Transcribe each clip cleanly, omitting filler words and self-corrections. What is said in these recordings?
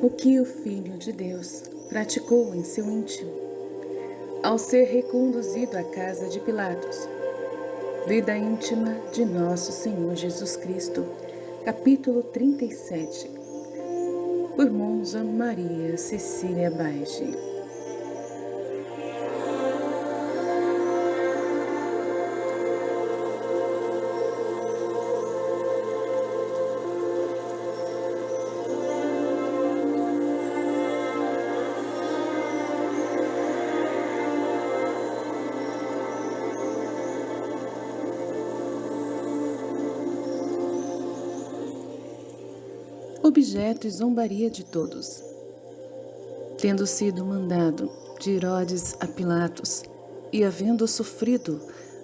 O que o Filho de Deus praticou em seu íntimo, ao ser reconduzido à casa de Pilatos. Vida íntima de nosso Senhor Jesus Cristo, capítulo 37, por Monja Maria Cecília Baige. Objeto e zombaria de todos. Tendo sido mandado de Herodes a Pilatos, e havendo sofrido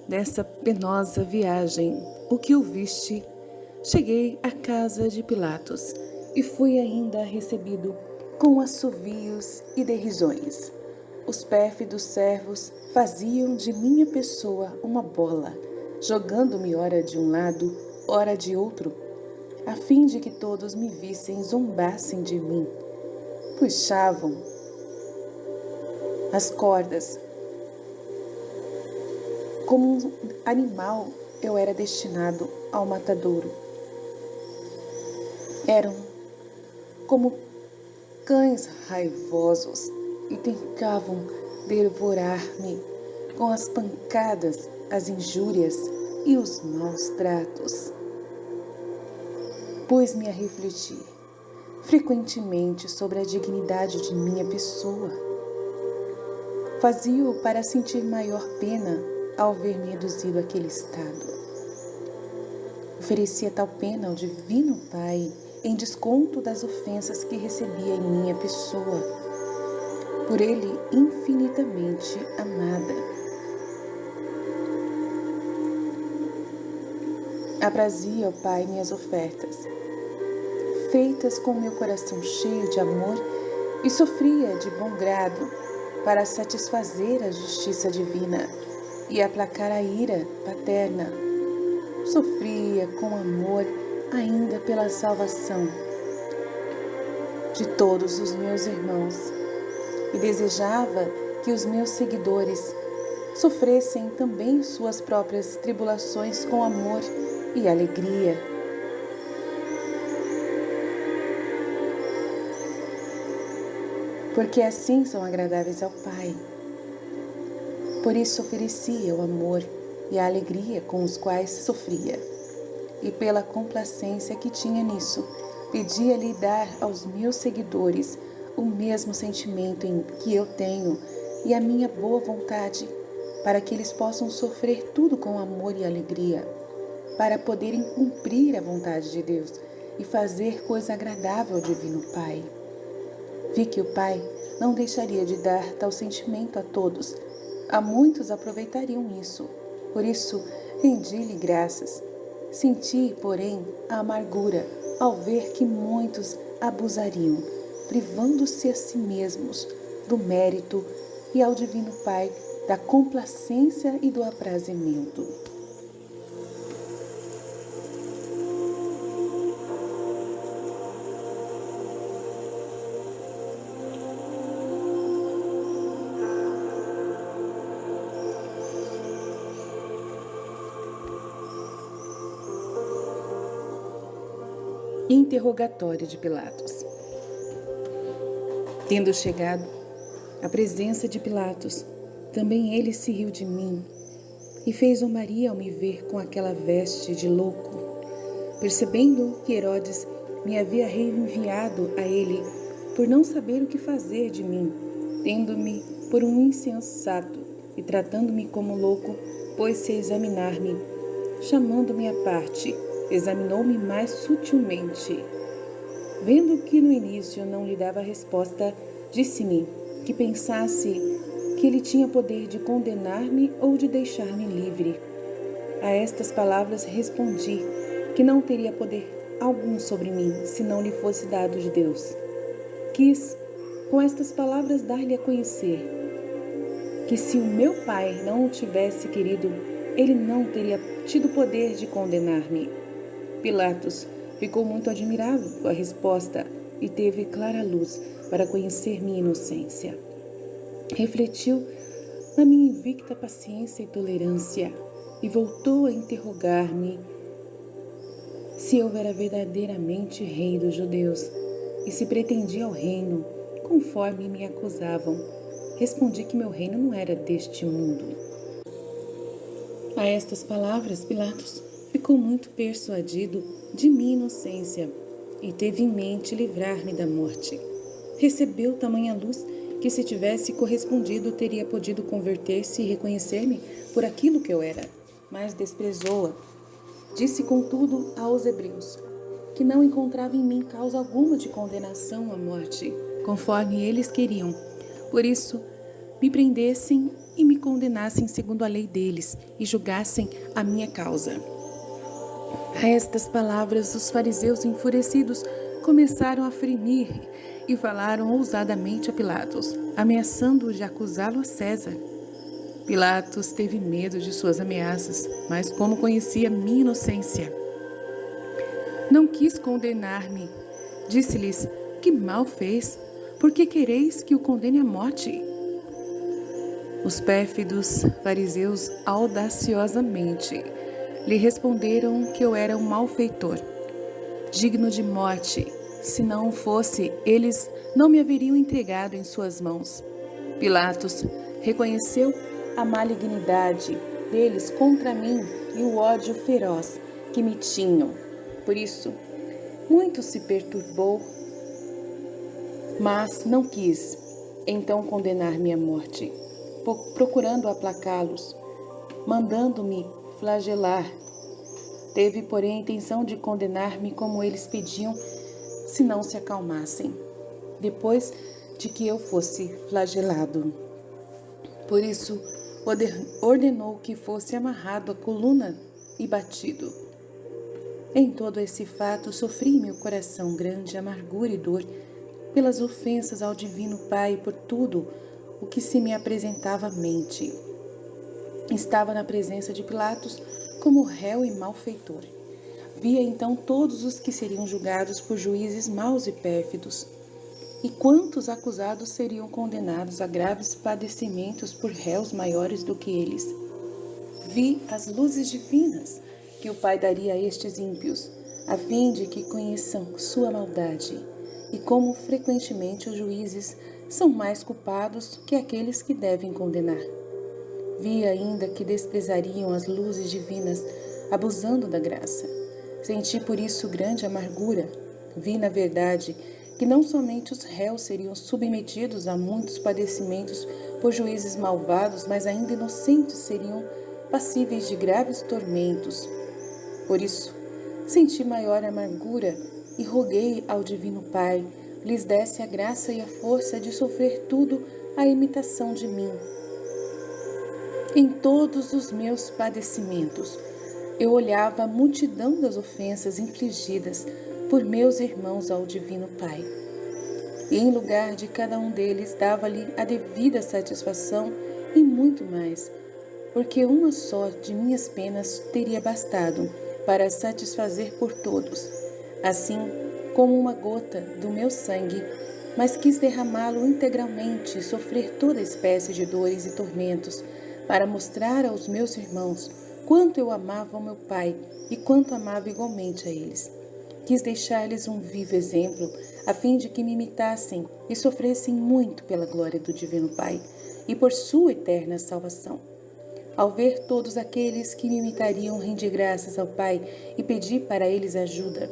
dessa penosa viagem o que ouviste, cheguei à casa de Pilatos, e fui ainda recebido com assovios e derrisões. Os pérfidos servos faziam de minha pessoa uma bola, jogando-me ora de um lado, ora de outro, a fim de que todos me vissem zombassem de mim. Puxavam as cordas. Como um animal, eu era destinado ao matadouro. Eram como cães raivosos e tentavam devorar-me com as pancadas, as injúrias e os maus tratos. Pus-me a refletir frequentemente sobre a dignidade de minha pessoa. Fazia-o para sentir maior pena ao ver-me reduzido àquele estado. Oferecia tal pena ao Divino Pai em desconto das ofensas que recebia em minha pessoa, por Ele infinitamente amada. Aprazia ao Pai minhas ofertas, feitas com meu coração cheio de amor, e sofria de bom grado para satisfazer a justiça divina e aplacar a ira paterna. Sofria com amor ainda pela salvação de todos os meus irmãos e desejava que os meus seguidores sofressem também suas próprias tribulações com amor e alegria. Porque assim são agradáveis ao Pai. Por isso oferecia o amor e a alegria com os quais sofria, e pela complacência que tinha nisso, pedia-lhe dar aos meus seguidores o mesmo sentimento em que eu tenho e a minha boa vontade, para que eles possam sofrer tudo com amor e alegria, para poderem cumprir a vontade de Deus e fazer coisa agradável ao Divino Pai. Vi que o Pai não deixaria de dar tal sentimento a todos. A muitos aproveitariam isso. Por isso, rendi-lhe graças. Senti, porém, a amargura ao ver que muitos abusariam, privando-se a si mesmos do mérito e ao Divino Pai da complacência e do aprazimento. Interrogatório de Pilatos. Tendo chegado à presença de Pilatos, também ele se riu de mim e fez zombaria ao me ver com aquela veste de louco. Percebendo que Herodes me havia reenviado a ele por não saber o que fazer de mim, tendo-me por um insensato e tratando-me como louco, pôs-se a examinar-me. Chamando-me à parte, examinou-me mais sutilmente. Vendo que no início não lhe dava resposta, disse-me que pensasse que ele tinha poder de condenar-me ou de deixar-me livre. A estas palavras respondi que não teria poder algum sobre mim, se não lhe fosse dado de Deus. Quis, com estas palavras, dar-lhe a conhecer que se o meu Pai não o tivesse querido, ele não teria tido poder de condenar-me. Pilatos ficou muito admirado com a resposta e teve clara luz para conhecer minha inocência. Refletiu na minha invicta paciência e tolerância e voltou a interrogar-me se eu era verdadeiramente rei dos judeus e se pretendia o reino, conforme me acusavam. Respondi que meu reino não era deste mundo. A estas palavras, Pilatos ficou muito persuadido de minha inocência e teve em mente livrar-me da morte. Recebeu tamanha luz que, se tivesse correspondido, teria podido converter-se e reconhecer-me por aquilo que eu era, mas desprezou-a. Disse, contudo, aos hebreus que não encontrava em mim causa alguma de condenação à morte, conforme eles queriam. Por isso, me prendessem e me condenassem segundo a lei deles e julgassem a minha causa. A estas palavras, os fariseus enfurecidos começaram a fremir e falaram ousadamente a Pilatos, ameaçando-o de acusá-lo a César. Pilatos teve medo de suas ameaças, mas como conhecia minha inocência, não quis condenar-me. Disse-lhes: que mal fez? Por que quereis que o condene à morte? Os pérfidos fariseus audaciosamente lhe responderam que eu era um malfeitor, digno de morte. Se não fosse, eles não me haveriam entregado em suas mãos. Pilatos reconheceu a malignidade deles contra mim e o ódio feroz que me tinham. Por isso, muito se perturbou, mas não quis então condenar-me à morte, procurando aplacá-los, mandando-me flagelar. Teve, porém, a intenção de condenar-me como eles pediam, se não se acalmassem, depois de que eu fosse flagelado. Por isso, ordenou que fosse amarrado à coluna e batido. Em todo esse fato, sofri em meu coração grande amargura e dor pelas ofensas ao Divino Pai e por tudo o que se me apresentava à mente. Estava na presença de Pilatos como réu e malfeitor. Via então todos os que seriam julgados por juízes maus e pérfidos, e quantos acusados seriam condenados a graves padecimentos por réus maiores do que eles. Vi as luzes divinas que o Pai daria a estes ímpios, a fim de que conheçam sua maldade, e como frequentemente os juízes são mais culpados que aqueles que devem condenar. Vi ainda que desprezariam as luzes divinas, abusando da graça. Senti por isso grande amargura. Vi, na verdade, que não somente os réus seriam submetidos a muitos padecimentos por juízes malvados, mas ainda inocentes seriam passíveis de graves tormentos. Por isso, senti maior amargura e roguei ao Divino Pai lhes desse a graça e a força de sofrer tudo à imitação de mim. Em todos os meus padecimentos, eu olhava a multidão das ofensas infligidas por meus irmãos ao Divino Pai, e em lugar de cada um deles dava-lhe a devida satisfação e muito mais, porque uma só de minhas penas teria bastado para satisfazer por todos, assim como uma gota do meu sangue, mas quis derramá-lo integralmente e sofrer toda espécie de dores e tormentos, para mostrar aos meus irmãos quanto eu amava o meu Pai e quanto amava igualmente a eles. Quis deixar-lhes um vivo exemplo, a fim de que me imitassem e sofressem muito pela glória do Divino Pai e por sua eterna salvação. Ao ver todos aqueles que me imitariam, rendi graças ao Pai e pedi para eles ajuda.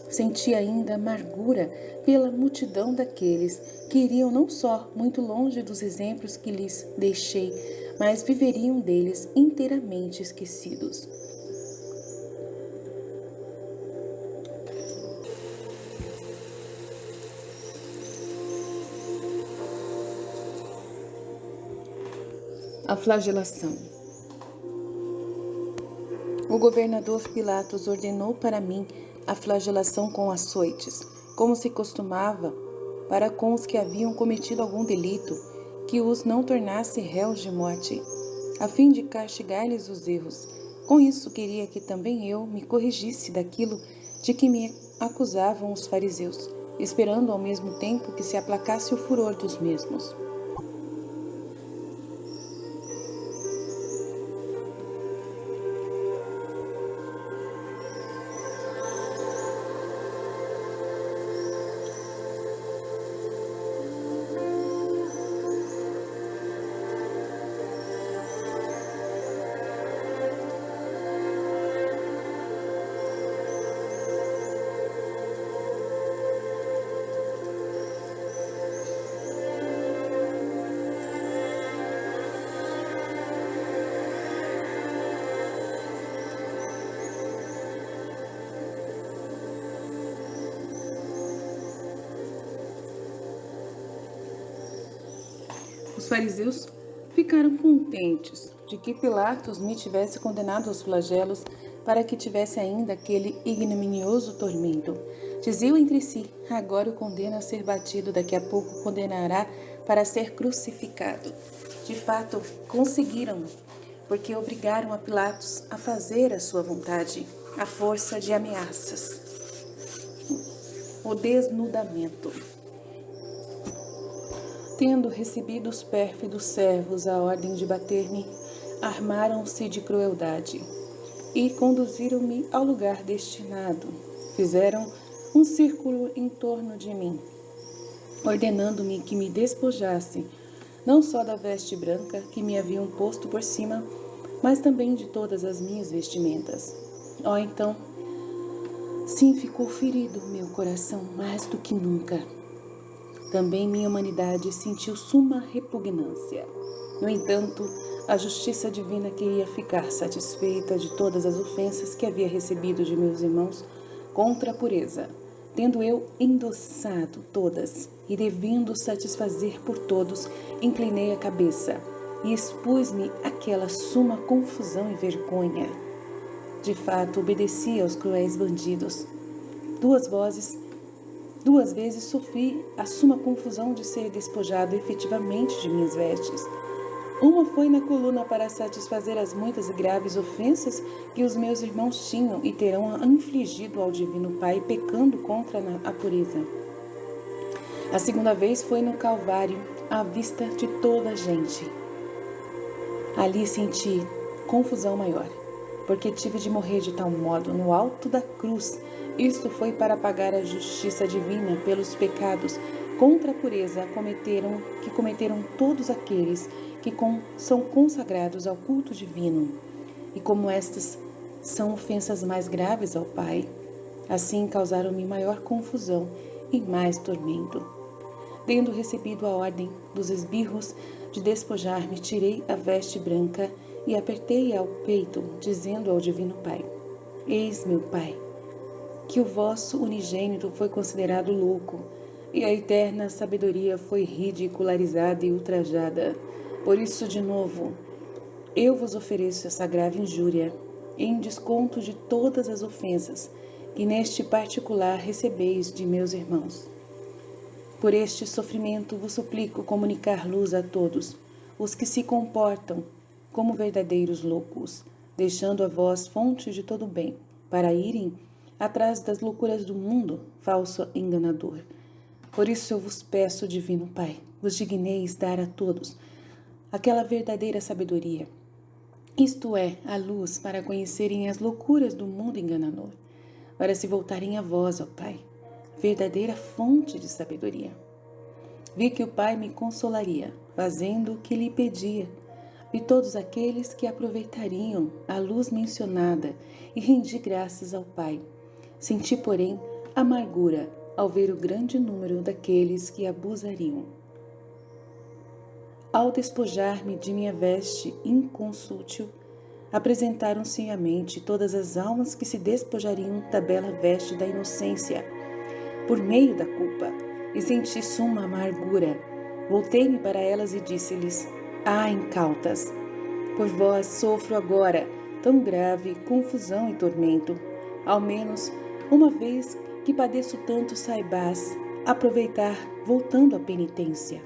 Senti ainda amargura pela multidão daqueles que iriam não só muito longe dos exemplos que lhes deixei, mas viveriam deles inteiramente esquecidos. A flagelação. O governador Pilatos ordenou para mim a flagelação com açoites, como se costumava para com os que haviam cometido algum delito, que os não tornasse réus de morte, a fim de castigar-lhes os erros. Com isso queria que também eu me corrigisse daquilo de que me acusavam os fariseus, esperando ao mesmo tempo que se aplacasse o furor dos mesmos. Os fariseus ficaram contentes de que Pilatos me tivesse condenado aos flagelos para que tivesse ainda aquele ignominioso tormento. Diziam entre si: agora o condena a ser batido, daqui a pouco condenará para ser crucificado. De fato, conseguiram, porque obrigaram a Pilatos a fazer a sua vontade, à força de ameaças. O desnudamento. Tendo recebido os pérfidos servos a ordem de bater-me, armaram-se de crueldade e conduziram-me ao lugar destinado. Fizeram um círculo em torno de mim, ordenando-me que me despojasse, não só da veste branca que me haviam posto por cima, mas também de todas as minhas vestimentas. Então, sim, ficou ferido meu coração mais do que nunca. Também minha humanidade sentiu suma repugnância. No entanto, a justiça divina queria ficar satisfeita de todas as ofensas que havia recebido de meus irmãos contra a pureza, tendo eu endossado todas e devendo satisfazer por todos, inclinei a cabeça e expus-me àquela suma confusão e vergonha. De fato, obedeci aos cruéis bandidos. Duas vezes sofri a suma confusão de ser despojado efetivamente de minhas vestes. Uma foi na coluna para satisfazer as muitas e graves ofensas que os meus irmãos tinham e terão infligido ao Divino Pai, pecando contra a pureza. A segunda vez foi no Calvário, à vista de toda a gente. Ali senti confusão maior, porque tive de morrer de tal modo no alto da cruz. Isto foi para pagar a justiça divina pelos pecados contra a pureza que cometeram todos aqueles que são consagrados ao culto divino. E como estas são ofensas mais graves ao Pai, assim causaram-me maior confusão e mais tormento. Tendo recebido a ordem dos esbirros de despojar-me, tirei a veste branca e apertei-a ao peito, dizendo ao Divino Pai: Eis, meu Pai, que o vosso unigênito foi considerado louco, e a eterna sabedoria foi ridicularizada e ultrajada. Por isso, de novo, eu vos ofereço essa grave injúria, em desconto de todas as ofensas que neste particular recebeis de meus irmãos. Por este sofrimento vos suplico comunicar luz a todos os que se comportam como verdadeiros loucos, deixando a vós fonte de todo bem, para irem atrás das loucuras do mundo, falso enganador. Por isso eu vos peço, Divino Pai, vos digneis dar a todos aquela verdadeira sabedoria, isto é, a luz para conhecerem as loucuras do mundo enganador, para se voltarem a vós, ó Pai, verdadeira fonte de sabedoria. Vi que o Pai me consolaria, fazendo o que lhe pedia. Vi todos aqueles que aproveitariam a luz mencionada e rendi graças ao Pai. Senti, porém, amargura ao ver o grande número daqueles que abusariam. Ao despojar-me de minha veste inconsútil, apresentaram-se à mente todas as almas que se despojariam da bela veste da inocência, por meio da culpa, e senti suma amargura. Voltei-me para elas e disse-lhes: incautas, por vós sofro agora tão grave confusão e tormento. Ao menos, uma vez que padeço tanto, saibás aproveitar, voltando à penitência.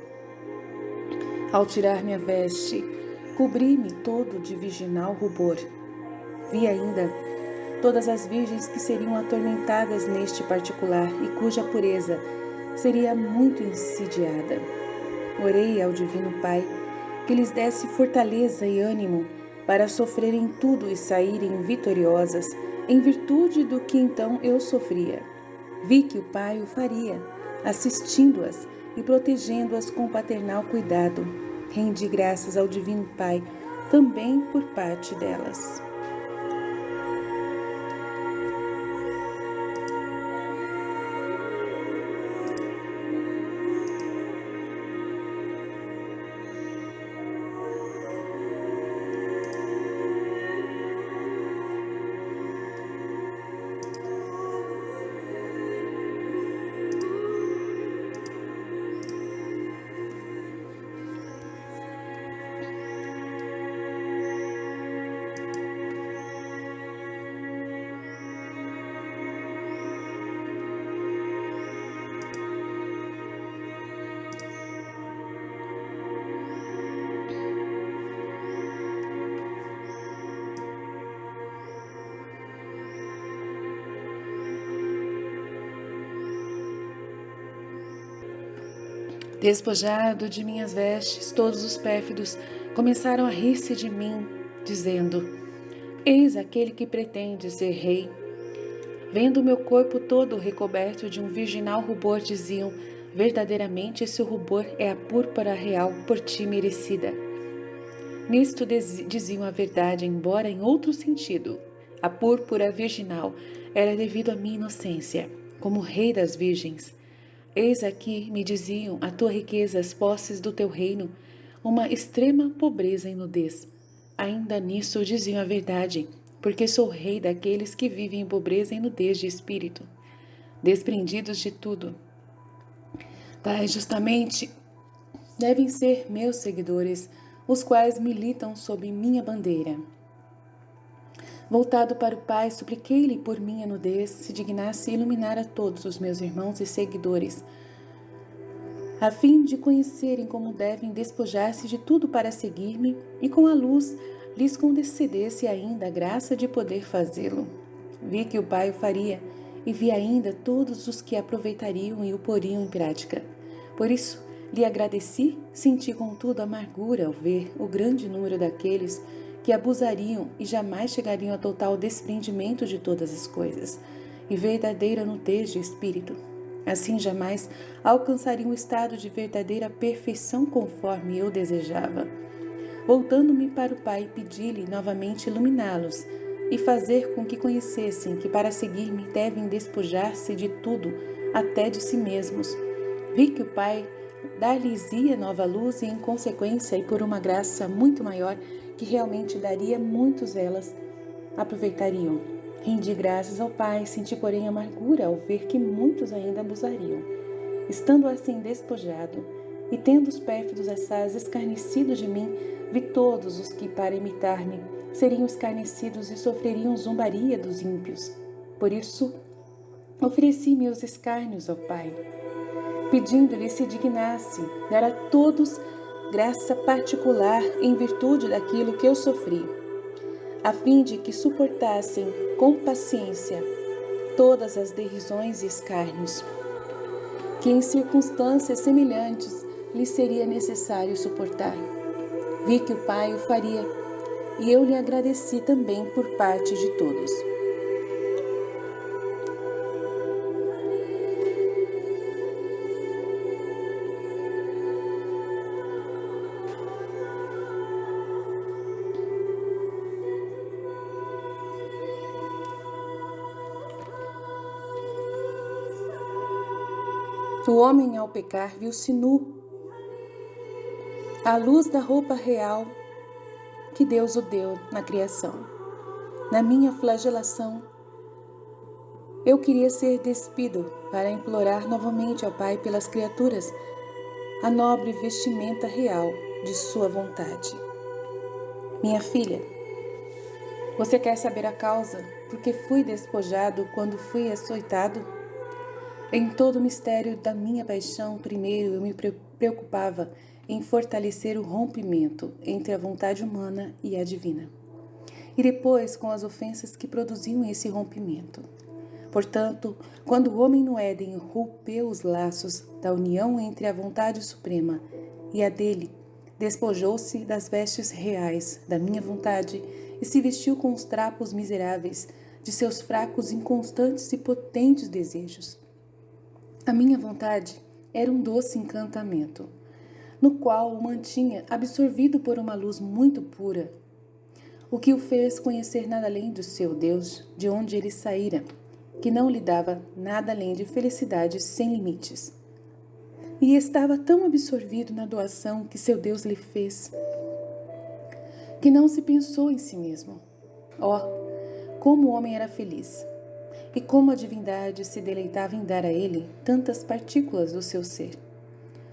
Ao tirar minha veste, cobri-me todo de virginal rubor. Vi ainda todas as virgens que seriam atormentadas neste particular e cuja pureza seria muito insidiada. Orei ao Divino Pai que lhes desse fortaleza e ânimo para sofrerem tudo e saírem vitoriosas em virtude do que então eu sofria. Vi que o Pai o faria, assistindo-as e protegendo-as com paternal cuidado. Rendi graças ao Divino Pai também por parte delas. Despojado de minhas vestes, todos os pérfidos começaram a rir-se de mim, dizendo: Eis aquele que pretende ser rei. Vendo o meu corpo todo recoberto de um virginal rubor, diziam: verdadeiramente esse rubor é a púrpura real por ti merecida. Nisto diziam a verdade, embora em outro sentido. A púrpura virginal era devido à minha inocência, como rei das virgens. Eis aqui, me diziam, a tua riqueza, as posses do teu reino, uma extrema pobreza e nudez. Ainda nisso diziam a verdade, porque sou rei daqueles que vivem em pobreza e nudez de espírito, desprendidos de tudo. Tais justamente devem ser meus seguidores, os quais militam sob minha bandeira. Voltado para o Pai, supliquei-lhe por minha nudez, se dignasse iluminar a todos os meus irmãos e seguidores, a fim de conhecerem como devem despojar-se de tudo para seguir-me, e com a luz lhes concedesse ainda a graça de poder fazê-lo. Vi que o Pai o faria, e vi ainda todos os que aproveitariam e o poriam em prática. Por isso, lhe agradeci, senti contudo amargura ao ver o grande número daqueles que abusariam e jamais chegariam a total desprendimento de todas as coisas, e verdadeira nudez de espírito. Assim jamais alcançariam o estado de verdadeira perfeição conforme eu desejava. Voltando-me para o Pai, pedi-lhe novamente iluminá-los e fazer com que conhecessem que para seguir-me devem despojar-se de tudo, até de si mesmos. Vi que o Pai dar-lhes-ia nova luz e, em consequência, e por uma graça muito maior, que realmente daria muitos elas, aproveitariam. Rendi graças ao Pai, senti porém amargura ao ver que muitos ainda abusariam. Estando assim despojado, e tendo os pérfidos assaz escarnecidos de mim, vi todos os que, para imitar-me, seriam escarnecidos e sofreriam zombaria dos ímpios. Por isso, ofereci meus escárnios ao Pai, pedindo-lhe se dignasse dar a todos graça particular em virtude daquilo que eu sofri, a fim de que suportassem com paciência todas as derrisões e escárnios, que em circunstâncias semelhantes lhes seria necessário suportar. Vi que o Pai o faria, e eu lhe agradeci também por parte de todos. O homem, ao pecar, viu-se nu, à luz da roupa real que Deus o deu na criação. Na minha flagelação, eu queria ser despido para implorar novamente ao Pai pelas criaturas a nobre vestimenta real de sua vontade. Minha filha, você quer saber a causa por que fui despojado quando fui açoitado? Em todo o mistério da minha paixão, primeiro eu me preocupava em fortalecer o rompimento entre a vontade humana e a divina, e depois com as ofensas que produziam esse rompimento. Portanto, quando o homem no Éden rompeu os laços da união entre a vontade suprema e a dele, despojou-se das vestes reais da minha vontade e se vestiu com os trapos miseráveis de seus fracos, inconstantes e potentes desejos. A minha vontade era um doce encantamento, no qual o mantinha absorvido por uma luz muito pura, o que o fez conhecer nada além do seu Deus, de onde ele saíra, que não lhe dava nada além de felicidade sem limites. E estava tão absorvido na doação que seu Deus lhe fez, que não se pensou em si mesmo. Como o homem era feliz! E como a divindade se deleitava em dar a ele tantas partículas do seu ser,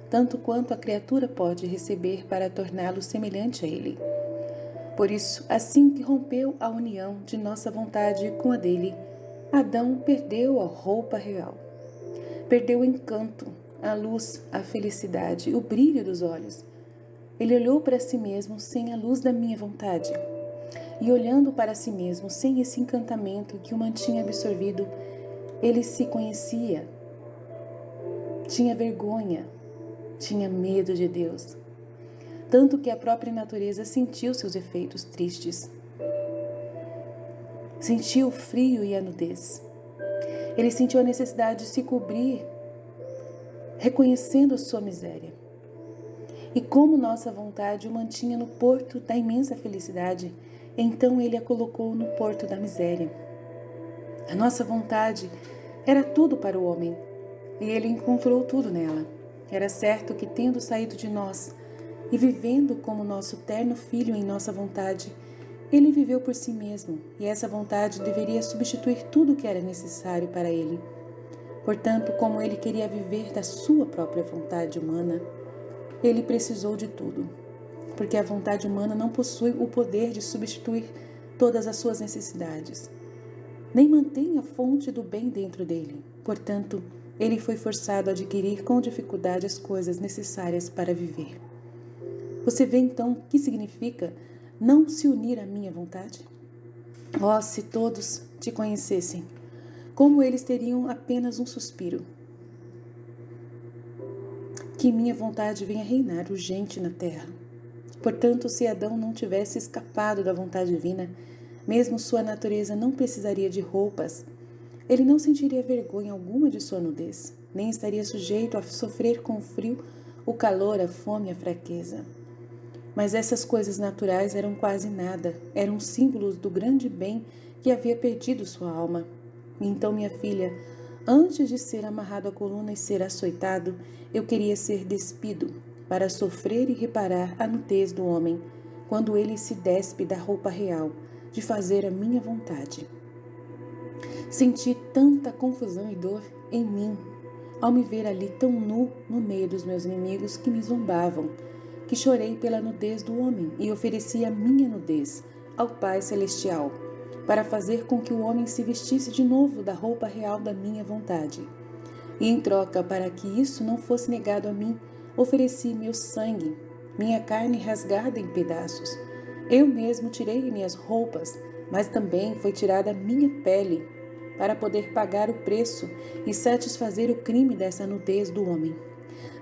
tanto quanto a criatura pode receber para torná-lo semelhante a ele. Por isso, assim que rompeu a união de nossa vontade com a dele, Adão perdeu a roupa real. Perdeu o encanto, a luz, a felicidade, o brilho dos olhos. Ele olhou para si mesmo sem a luz da minha vontade. E olhando para si mesmo sem esse encantamento que o mantinha absorvido, ele se conhecia. Tinha vergonha, tinha medo de Deus. Tanto que a própria natureza sentiu seus efeitos tristes. Sentiu o frio e a nudez. Ele sentiu a necessidade de se cobrir, reconhecendo sua miséria. E como nossa vontade o mantinha no porto da imensa felicidade, então ele a colocou no porto da miséria. A nossa vontade era tudo para o homem, e ele encontrou tudo nela. Era certo que, tendo saído de nós e vivendo como nosso terno filho em nossa vontade, ele viveu por si mesmo, e essa vontade deveria substituir tudo o que era necessário para ele. Portanto, como ele queria viver da sua própria vontade humana, ele precisou de tudo, porque a vontade humana não possui o poder de substituir todas as suas necessidades, nem mantém a fonte do bem dentro dele. Portanto, ele foi forçado a adquirir com dificuldade as coisas necessárias para viver. Você vê então o que significa não se unir à minha vontade? Se todos te conhecessem, como eles teriam apenas um suspiro. Que minha vontade venha reinar urgente na terra. Portanto, se Adão não tivesse escapado da vontade divina, mesmo sua natureza não precisaria de roupas, ele não sentiria vergonha alguma de sua nudez, nem estaria sujeito a sofrer com o frio, o calor, a fome e a fraqueza. Mas essas coisas naturais eram quase nada, eram símbolos do grande bem que havia perdido sua alma. E então, minha filha, antes de ser amarrado à coluna e ser açoitado, eu queria ser despido, para sofrer e reparar a nudez do homem, quando ele se despe da roupa real, de fazer a minha vontade. Senti tanta confusão e dor em mim, ao me ver ali tão nu no meio dos meus inimigos que me zombavam, que chorei pela nudez do homem e ofereci a minha nudez ao Pai Celestial, para fazer com que o homem se vestisse de novo da roupa real da minha vontade. E em troca, para que isso não fosse negado a mim, ofereci meu sangue, minha carne rasgada em pedaços. Eu mesmo tirei minhas roupas, mas também foi tirada a minha pele, para poder pagar o preço e satisfazer o crime dessa nudez do homem.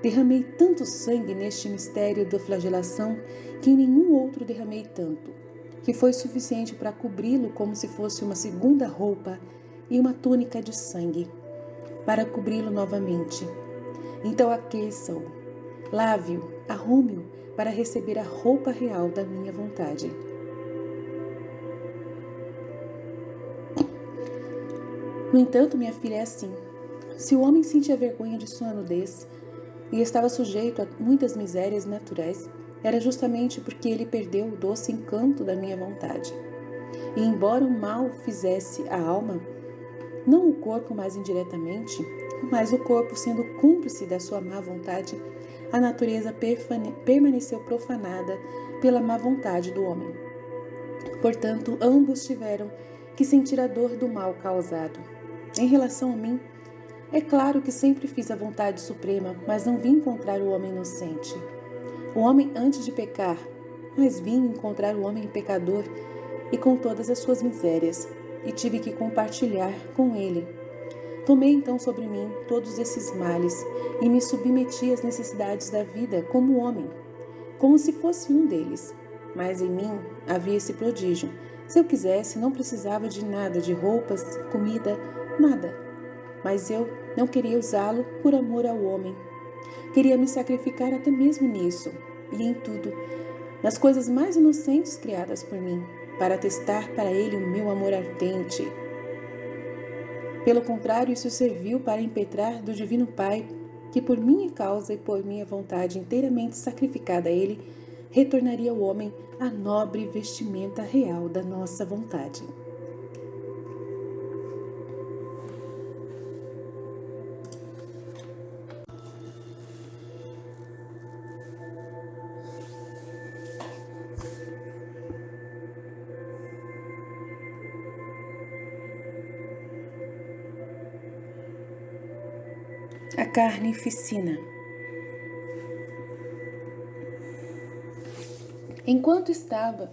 Derramei tanto sangue neste mistério da flagelação que em nenhum outro derramei tanto, que foi suficiente para cobri-lo como se fosse uma segunda roupa e uma túnica de sangue, para cobri-lo novamente. Então aqueça-o, lave-o, arrume-o para receber a roupa real da minha vontade. No entanto, minha filha, é assim. Se o homem sentia vergonha de sua nudez e estava sujeito a muitas misérias naturais, era justamente porque ele perdeu o doce encanto da minha vontade. E embora o mal fizesse a alma, não o corpo mais indiretamente, mas o corpo sendo cúmplice da sua má vontade, a natureza permaneceu profanada pela má vontade do homem. Portanto, ambos tiveram que sentir a dor do mal causado. Em relação a mim, é claro que sempre fiz a vontade suprema, mas não vim encontrar o homem inocente, o homem antes de pecar, mas vim encontrar o homem pecador e com todas as suas misérias, e tive que compartilhar com ele Tomei então sobre mim todos esses males e me submeti às necessidades da vida como homem, como se fosse um deles. Mas em mim havia esse prodígio. Se eu quisesse, não precisava de nada, de roupas, comida, nada. Mas eu não queria usá-lo por amor ao homem. Queria me sacrificar até mesmo nisso, e em tudo, nas coisas mais inocentes criadas por mim, para testar para ele o meu amor ardente. Pelo contrário, isso serviu para impetrar do Divino Pai que por minha causa e por minha vontade inteiramente sacrificada a ele, retornaria ao homem a nobre vestimenta real da nossa vontade. A carnificina. Enquanto estava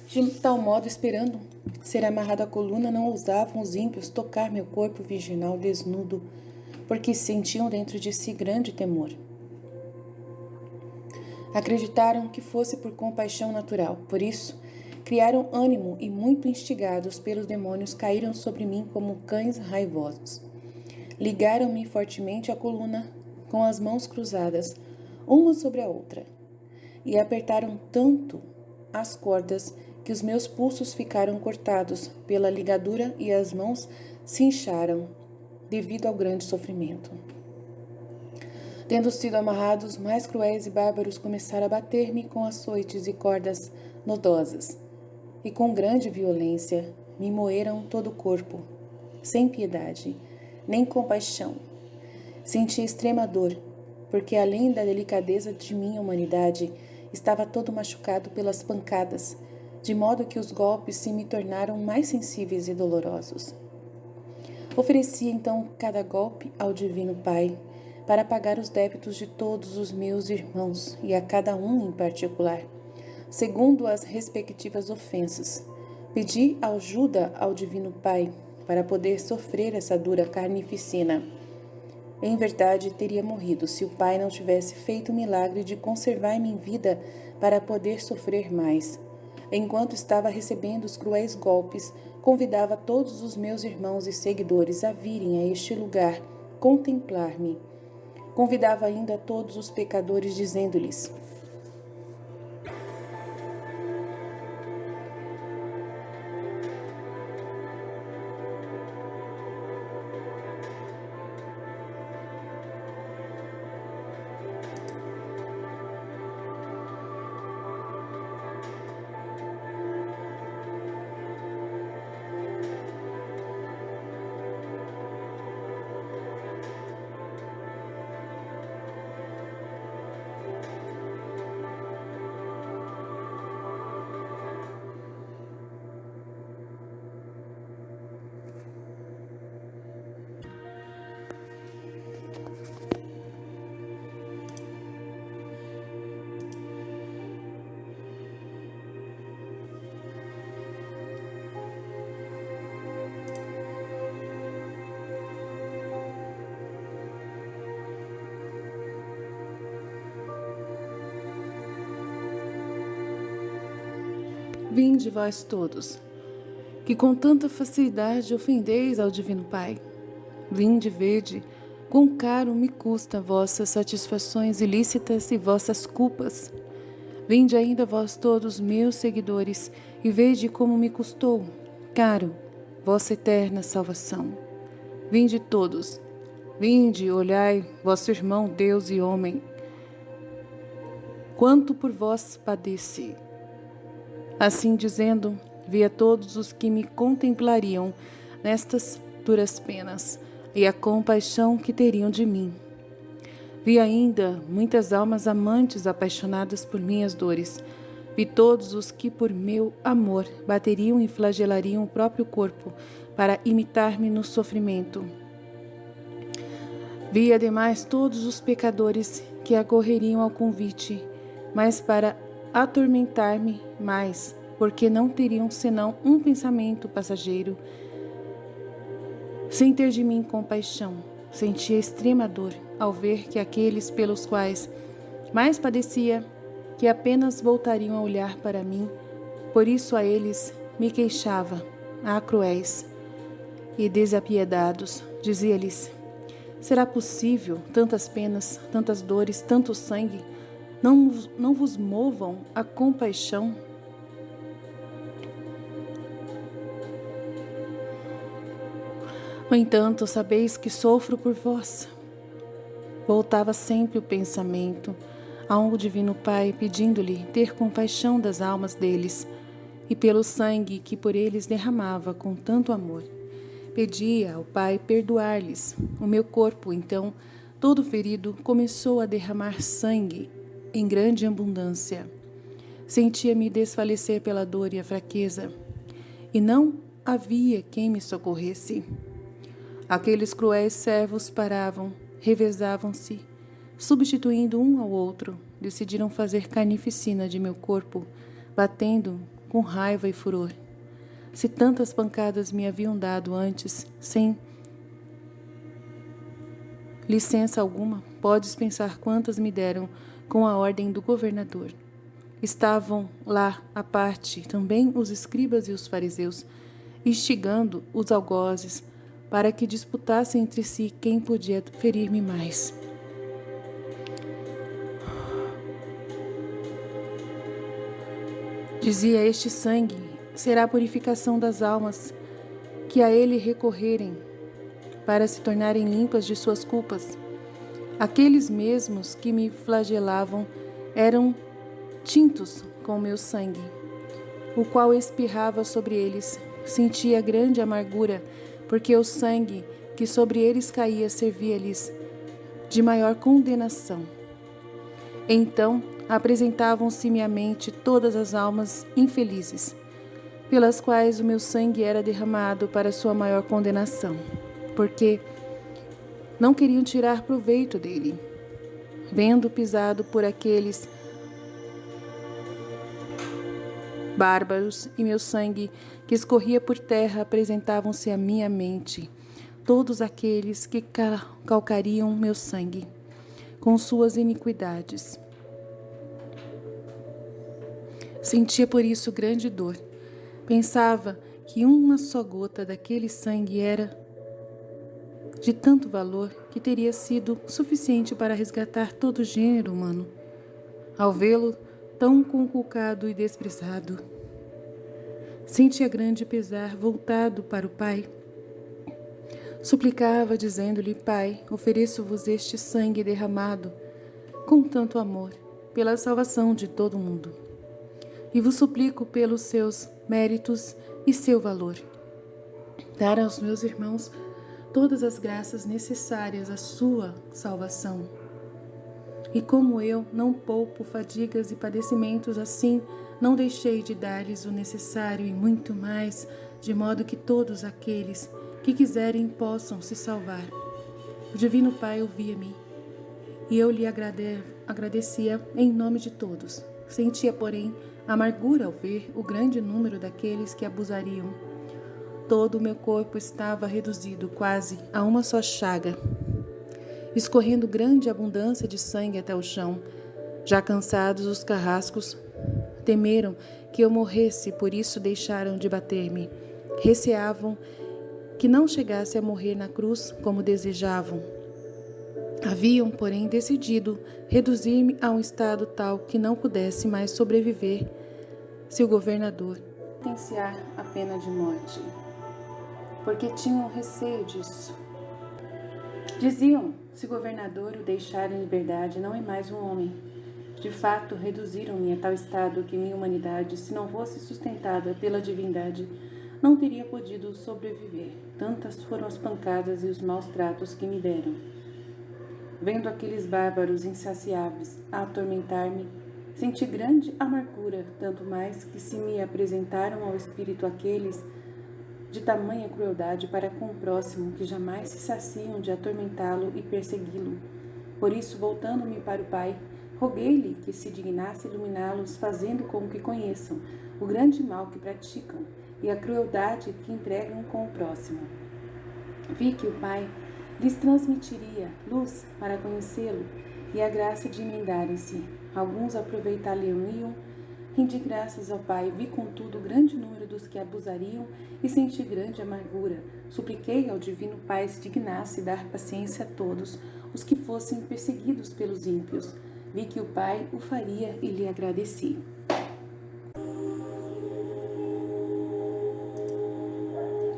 de tal modo esperando ser amarrado à coluna, não ousavam os ímpios tocar meu corpo virginal desnudo, porque sentiam dentro de si grande temor. Acreditaram que fosse por compaixão natural, por isso criaram ânimo e, muito instigados pelos demônios, caíram sobre mim como cães raivosos. Ligaram-me fortemente à coluna com as mãos cruzadas, uma sobre a outra, e apertaram tanto as cordas que os meus pulsos ficaram cortados pela ligadura e as mãos se incharam devido ao grande sofrimento. Tendo sido amarrados, mais cruéis e bárbaros começaram a bater-me com açoites e cordas nodosas, e com grande violência me moeram todo o corpo, sem piedade, nem compaixão. Senti extrema dor, porque além da delicadeza de minha humanidade, estava todo machucado pelas pancadas, de modo que os golpes se me tornaram mais sensíveis e dolorosos. Ofereci então cada golpe ao Divino Pai, para pagar os débitos de todos os meus irmãos e a cada um em particular, segundo as respectivas ofensas. Pedi ajuda ao Divino Pai para poder sofrer essa dura carnificina. Em verdade, teria morrido se o Pai não tivesse feito o milagre de conservar-me em vida para poder sofrer mais. Enquanto estava recebendo os cruéis golpes, convidava todos os meus irmãos e seguidores a virem a este lugar contemplar-me. Convidava ainda todos os pecadores, dizendo-lhes: Vinde vós todos, que com tanta facilidade ofendeis ao Divino Pai. Vinde, vede, quão caro me custa vossas satisfações ilícitas e vossas culpas. Vinde ainda vós todos, meus seguidores, e vede como me custou, caro, vossa eterna salvação. Vinde todos, vinde, olhai, vosso irmão Deus e homem, quanto por vós padeci. Assim dizendo, vi a todos os que me contemplariam nestas duras penas e a compaixão que teriam de mim. Vi ainda muitas almas amantes apaixonadas por minhas dores. Vi todos os que por meu amor bateriam e flagelariam o próprio corpo para imitar-me no sofrimento. Vi ademais todos os pecadores que acorreriam ao convite, mas para atormentar-me mais, porque não teriam senão um pensamento passageiro, sem ter de mim compaixão. Sentia extrema dor ao ver que aqueles pelos quais mais padecia, que apenas voltariam a olhar para mim, por isso a eles me queixava, cruéis e desapiedados, dizia-lhes: será possível tantas penas, tantas dores, tanto sangue, não vos movam a compaixão? No entanto, sabeis que sofro por vós. Voltava sempre o pensamento ao Divino Pai, pedindo-lhe ter compaixão das almas deles e pelo sangue que por eles derramava com tanto amor. Pedia ao Pai perdoar-lhes. O meu corpo, então, todo ferido, começou a derramar sangue em grande abundância. Sentia-me desfalecer pela dor e a fraqueza, e não havia quem me socorresse. Aqueles cruéis servos paravam, revezavam-se, substituindo um ao outro, decidiram fazer carnificina de meu corpo, batendo com raiva e furor. Se tantas pancadas me haviam dado antes, sem licença alguma, podes pensar quantas me deram com a ordem do governador. Estavam lá à parte também os escribas e os fariseus, instigando os algozes para que disputassem entre si quem podia ferir-me mais. Dizia: este sangue será a purificação das almas que a ele recorrerem para se tornarem limpas de suas culpas. Aqueles mesmos que me flagelavam eram tintos com meu sangue, o qual espirrava sobre eles. Sentia grande amargura, porque o sangue que sobre eles caía servia-lhes de maior condenação. Então apresentavam-se-me à mente todas as almas infelizes, pelas quais o meu sangue era derramado para sua maior condenação, porque não queriam tirar proveito dele. Vendo pisado por aqueles bárbaros e meu sangue que escorria por terra, apresentavam-se à minha mente todos aqueles que calcariam meu sangue com suas iniquidades. Sentia por isso grande dor. Pensava que uma só gota daquele sangue era de tanto valor que teria sido suficiente para resgatar todo o gênero humano. Ao vê-lo tão conculcado e desprezado, sentia grande pesar voltado para o Pai. Suplicava, dizendo-lhe: Pai, ofereço-vos este sangue derramado com tanto amor pela salvação de todo o mundo, e vos suplico pelos seus méritos e seu valor, dar aos meus irmãos todas as graças necessárias à sua salvação. E como eu não poupo fadigas e padecimentos, assim não deixei de dar-lhes o necessário e muito mais, de modo que todos aqueles que quiserem possam se salvar. O Divino Pai ouvia-me, e eu lhe agradecia em nome de todos. Sentia, porém, amargura ao ver o grande número daqueles que abusariam. Todo o meu corpo estava reduzido quase a uma só chaga, escorrendo grande abundância de sangue até o chão. Já cansados, os carrascos temeram que eu morresse, por isso deixaram de bater-me. Receavam que não chegasse a morrer na cruz como desejavam. Haviam, porém, decidido reduzir-me a um estado tal que não pudesse mais sobreviver se o governador sentenciar a pena de morte, porque tinham receio disso. Diziam: se o governador o deixar em liberdade, não é mais um homem. De fato, reduziram-me a tal estado que minha humanidade, se não fosse sustentada pela divindade, não teria podido sobreviver. Tantas foram as pancadas e os maus tratos que me deram. Vendo aqueles bárbaros insaciáveis a atormentar-me, senti grande amargura, tanto mais que se me apresentaram ao espírito aqueles de tamanha crueldade para com o próximo, que jamais se saciam de atormentá-lo e persegui-lo. Por isso, voltando-me para o Pai, roguei-lhe que se dignasse iluminá-los, fazendo com que conheçam o grande mal que praticam e a crueldade que empregam com o próximo. Vi que o Pai lhes transmitiria luz para conhecê-lo e a graça de emendarem-se. Alguns aproveitá-lo-iam. Rendi graças ao Pai, vi contudo o grande número dos que abusariam e senti grande amargura. Supliquei ao Divino Pai se dignasse dar paciência a todos os que fossem perseguidos pelos ímpios. Vi que o Pai o faria e lhe agradeci.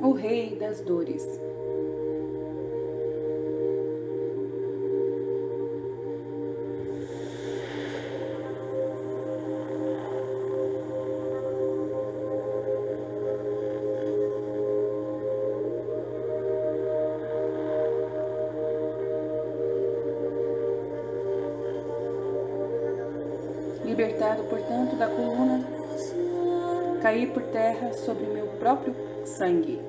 O Rei das Dores. Libertado, portanto, da coluna, caí por terra sobre meu próprio sangue.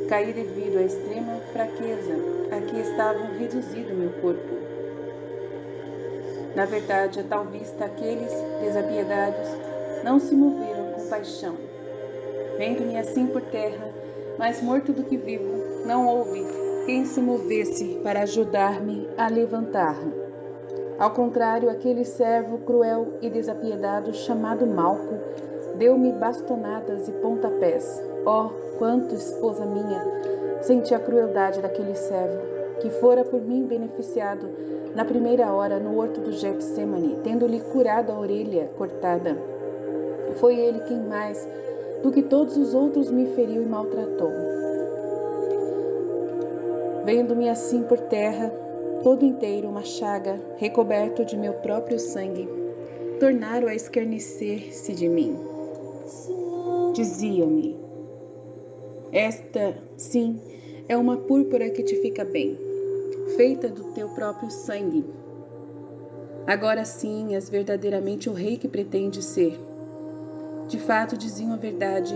Caí devido à extrema fraqueza a que estava reduzido meu corpo. Na verdade, a tal vista, aqueles desapiedados não se moveram com paixão. Vendo-me assim por terra, mais morto do que vivo, não houve quem se movesse para ajudar-me a levantar-me. Ao contrário, aquele servo cruel e desapiedado, chamado Malco, deu-me bastonadas e pontapés. Oh, quanto, esposa minha, senti a crueldade daquele servo, que fora por mim beneficiado na primeira hora no horto do Getsemane, tendo-lhe curado a orelha cortada. Foi ele quem mais do que todos os outros me feriu e maltratou. Vendo-me assim por terra, todo inteiro uma chaga, recoberto de meu próprio sangue, tornaram a escarnecer-se de mim. Dizia-me: esta, sim, é uma púrpura que te fica bem, feita do teu próprio sangue. Agora sim és verdadeiramente o rei que pretende ser. De fato diziam a verdade,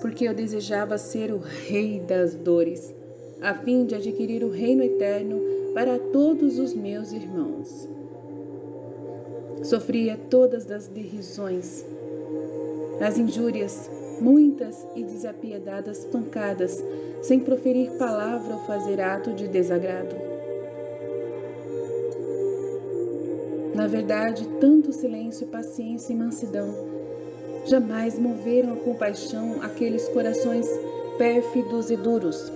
porque eu desejava ser o Rei das Dores, a fim de adquirir o reino eterno para todos os meus irmãos. Sofria todas as derrisões, as injúrias, muitas e desapiedadas pancadas, sem proferir palavra ou fazer ato de desagrado. Na verdade, tanto silêncio, paciência e mansidão jamais moveram a compaixão aqueles corações pérfidos e duros.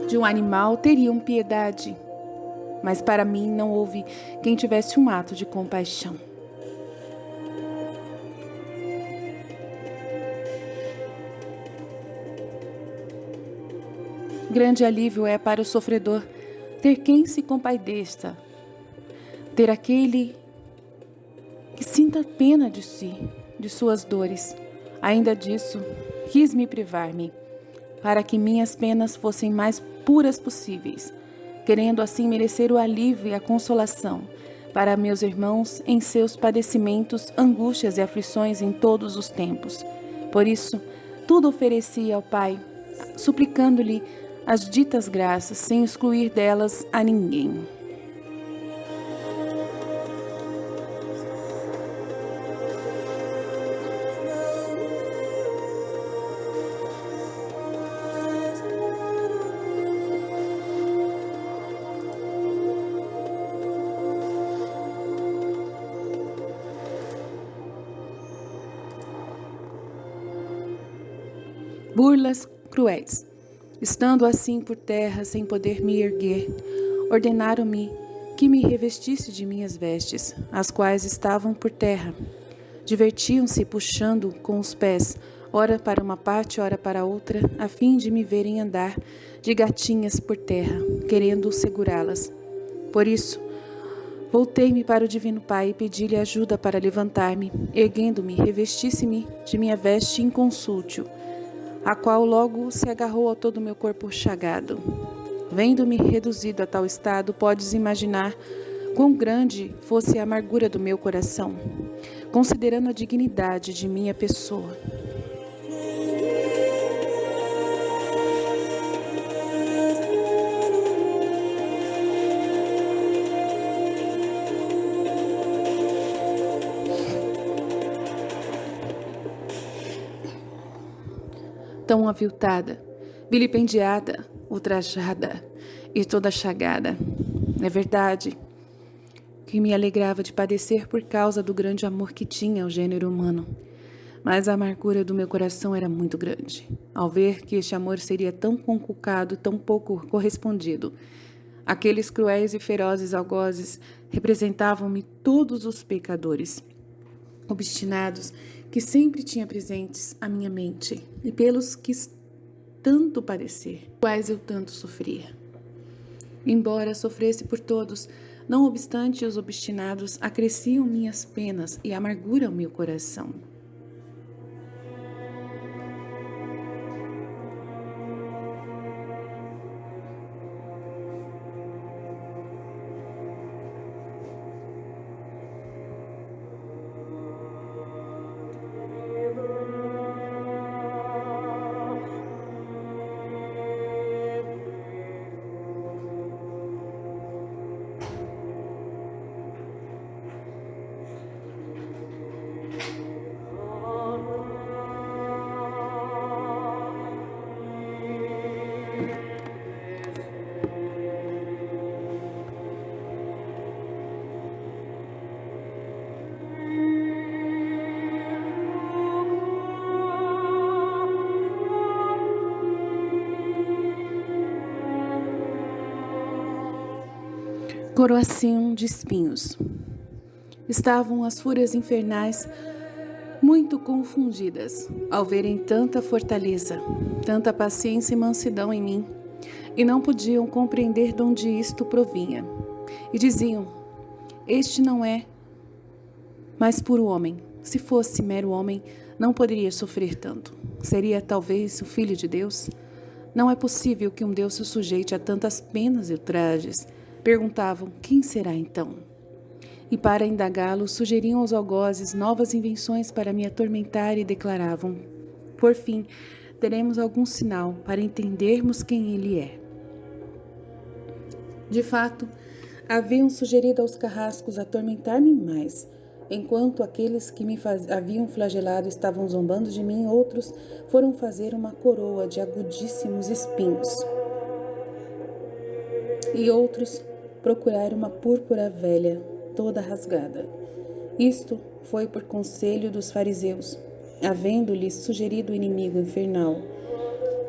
De um animal teriam piedade, mas para mim não houve quem tivesse um ato de compaixão. Grande alívio é para o sofredor ter quem se compadeça, ter aquele que sinta pena de si, de suas dores. Ainda disso, quis me privar-me, para que minhas penas fossem mais puras possíveis, querendo assim merecer o alívio e a consolação para meus irmãos em seus padecimentos, angústias e aflições em todos os tempos. Por isso, tudo ofereci ao Pai, suplicando-lhe as ditas graças, sem excluir delas a ninguém. Burlas cruéis. Estando assim por terra, sem poder me erguer, ordenaram-me que me revestisse de minhas vestes, as quais estavam por terra. Divertiam-se puxando com os pés, ora para uma parte, ora para outra, a fim de me verem andar de gatinhas por terra, querendo segurá-las. Por isso, voltei-me para o Divino Pai e pedi-lhe ajuda para levantar-me. Erguendo-me, revestisse-me de minha veste inconsútil, a qual logo se agarrou a todo o meu corpo chagado. Vendo-me reduzido a tal estado, podes imaginar quão grande fosse a amargura do meu coração, considerando a dignidade de minha pessoa. tão aviltada, vilipendiada, ultrajada e toda chagada. É verdade que me alegrava de padecer por causa do grande amor que tinha ao gênero humano. Mas a amargura do meu coração era muito grande, ao ver que este amor seria tão conculcado, tão pouco correspondido. Aqueles cruéis e ferozes algozes representavam-me todos os pecadores obstinados que sempre tinha presentes à minha mente e pelos que tanto padecer, quais eu tanto sofria. Embora sofresse por todos, não obstante os obstinados, acresciam minhas penas e amarguram meu coração. Coroação de espinhos. Estavam as fúrias infernais muito confundidas ao verem tanta fortaleza, tanta paciência e mansidão em mim, e não podiam compreender de onde isto provinha. E diziam: este não é mais puro homem. Se fosse mero homem, não poderia sofrer tanto. Seria talvez o Filho de Deus? Não é possível que um Deus se sujeite a tantas penas e ultrajes. Perguntavam: quem será então? E para indagá-lo, sugeriam aos algozes novas invenções para me atormentar e declaravam: por fim, teremos algum sinal para entendermos quem ele é. De fato, haviam sugerido aos carrascos atormentar-me mais. Enquanto aqueles que me haviam flagelado estavam zombando de mim, outros foram fazer uma coroa de agudíssimos espinhos. E outros procurar uma púrpura velha, toda rasgada. Isto foi por conselho dos fariseus, havendo-lhes sugerido o inimigo infernal,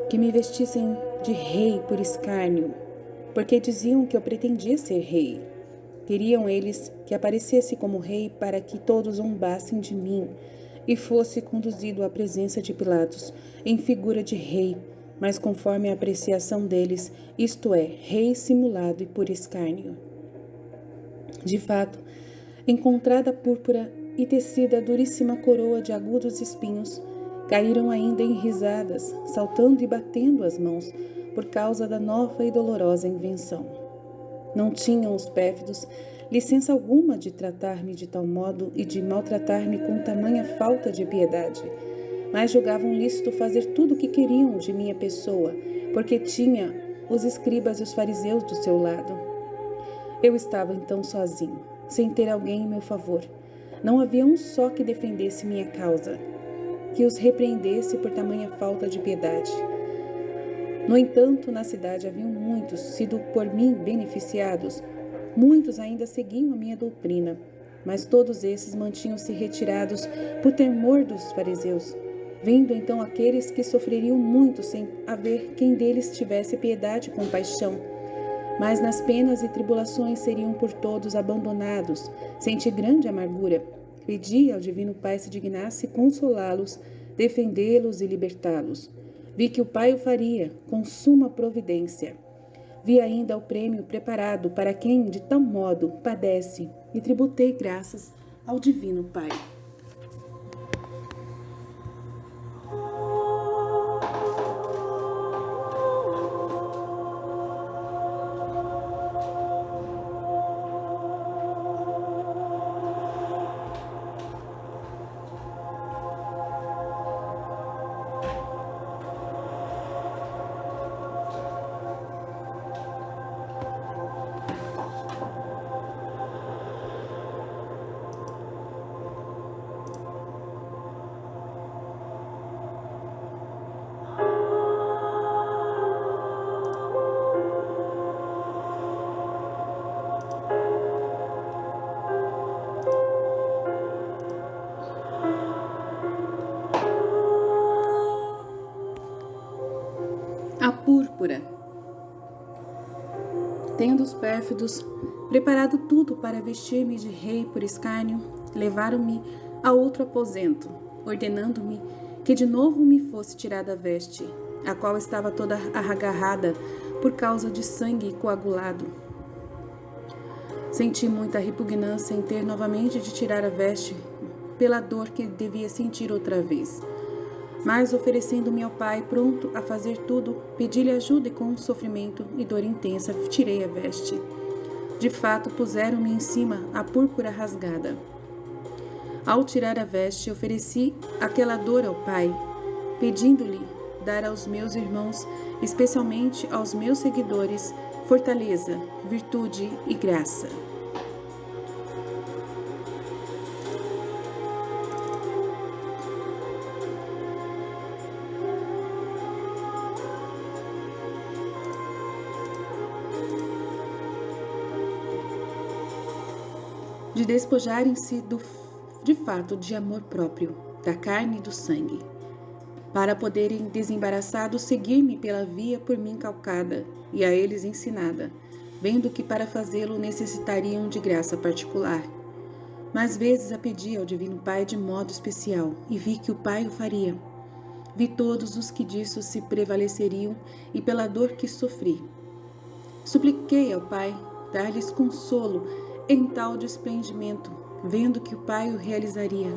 que me vestissem de rei por escárnio, porque diziam que eu pretendia ser rei. Queriam eles que aparecesse como rei para que todos zombassem de mim e fosse conduzido à presença de Pilatos em figura de rei, mas conforme a apreciação deles, isto é, rei simulado e por escárnio. De fato, encontrada púrpura e tecida a duríssima coroa de agudos espinhos, caíram ainda em risadas, saltando e batendo as mãos por causa da nova e dolorosa invenção. Não tinham os pérfidos licença alguma de tratar-me de tal modo e de maltratar-me com tamanha falta de piedade, mas julgavam lícito fazer tudo o que queriam de minha pessoa, porque tinha os escribas e os fariseus do seu lado. Eu estava então sozinho, sem ter alguém em meu favor. Não havia um só que defendesse minha causa, que os repreendesse por tamanha falta de piedade. No entanto, na cidade haviam muitos sido por mim beneficiados. Muitos ainda seguiam a minha doutrina, mas todos esses mantinham-se retirados por temor dos fariseus, vendo então aqueles que sofreriam muito sem haver quem deles tivesse piedade e compaixão. Mas nas penas e tribulações seriam por todos abandonados. Senti grande amargura. Pedi ao Divino Pai se dignasse consolá-los, defendê-los e libertá-los. Vi que o Pai o faria, com suma providência. Vi ainda o prêmio preparado para quem de tal modo padece, e tributei graças ao Divino Pai. púrpura. Tendo os pérfidos preparado tudo para vestir-me de rei por escárnio, levaram-me a outro aposento, ordenando-me que de novo me fosse tirada a veste, a qual estava toda agarrada por causa de sangue coagulado. Senti muita repugnância em ter novamente de tirar a veste, pela dor que devia sentir outra vez. Mas, oferecendo-me ao Pai, pronto a fazer tudo, pedi-lhe ajuda e com sofrimento e dor intensa tirei a veste. De fato, puseram-me em cima a púrpura rasgada. Ao tirar a veste, ofereci aquela dor ao Pai, pedindo-lhe dar aos meus irmãos, especialmente aos meus seguidores, fortaleza, virtude e graça. De despojarem-se de fato de amor próprio, da carne e do sangue, para poderem desembaraçados seguir-me pela via por mim calcada e a eles ensinada, vendo que para fazê-lo necessitariam de graça particular. Mas vezes a pedi ao Divino Pai de modo especial, e vi que o Pai o faria. Vi todos os que disso se prevaleceriam e pela dor que sofri. Supliquei ao Pai dar-lhes consolo em tal desprendimento, vendo que o Pai o realizaria.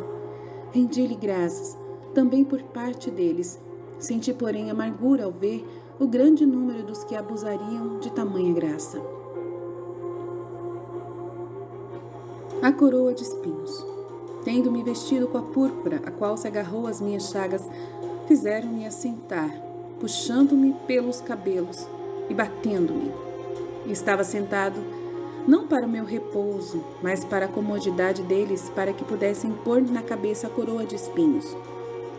Rendi-lhe graças, também por parte deles. Senti, porém, amargura ao ver o grande número dos que abusariam de tamanha graça. A coroa de espinhos. Tendo-me vestido com a púrpura, a qual se agarrou às minhas chagas, fizeram-me assentar, puxando-me pelos cabelos e batendo-me. Estava sentado, não para o meu repouso, mas para a comodidade deles, para que pudessem pôr na cabeça a coroa de espinhos,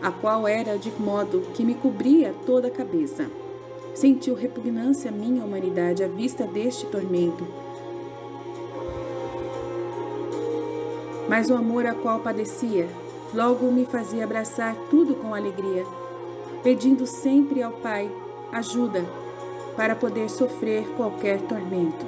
a qual era de modo que me cobria toda a cabeça. Sentiu repugnância a minha humanidade à vista deste tormento, mas o amor a qual padecia logo me fazia abraçar tudo com alegria, pedindo sempre ao Pai ajuda para poder sofrer qualquer tormento.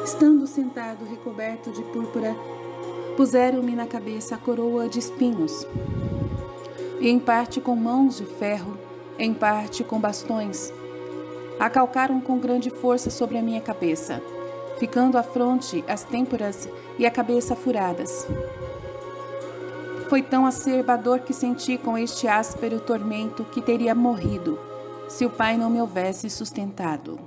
Estando sentado recoberto de púrpura, puseram-me na cabeça a coroa de espinhos, e em parte com mãos de ferro, em parte com bastões. A calcaram com grande força sobre a minha cabeça, ficando a fronte, as têmporas e a cabeça furadas. Foi tão acerba a dor que senti com este áspero tormento que teria morrido, se o Pai não me houvesse sustentado,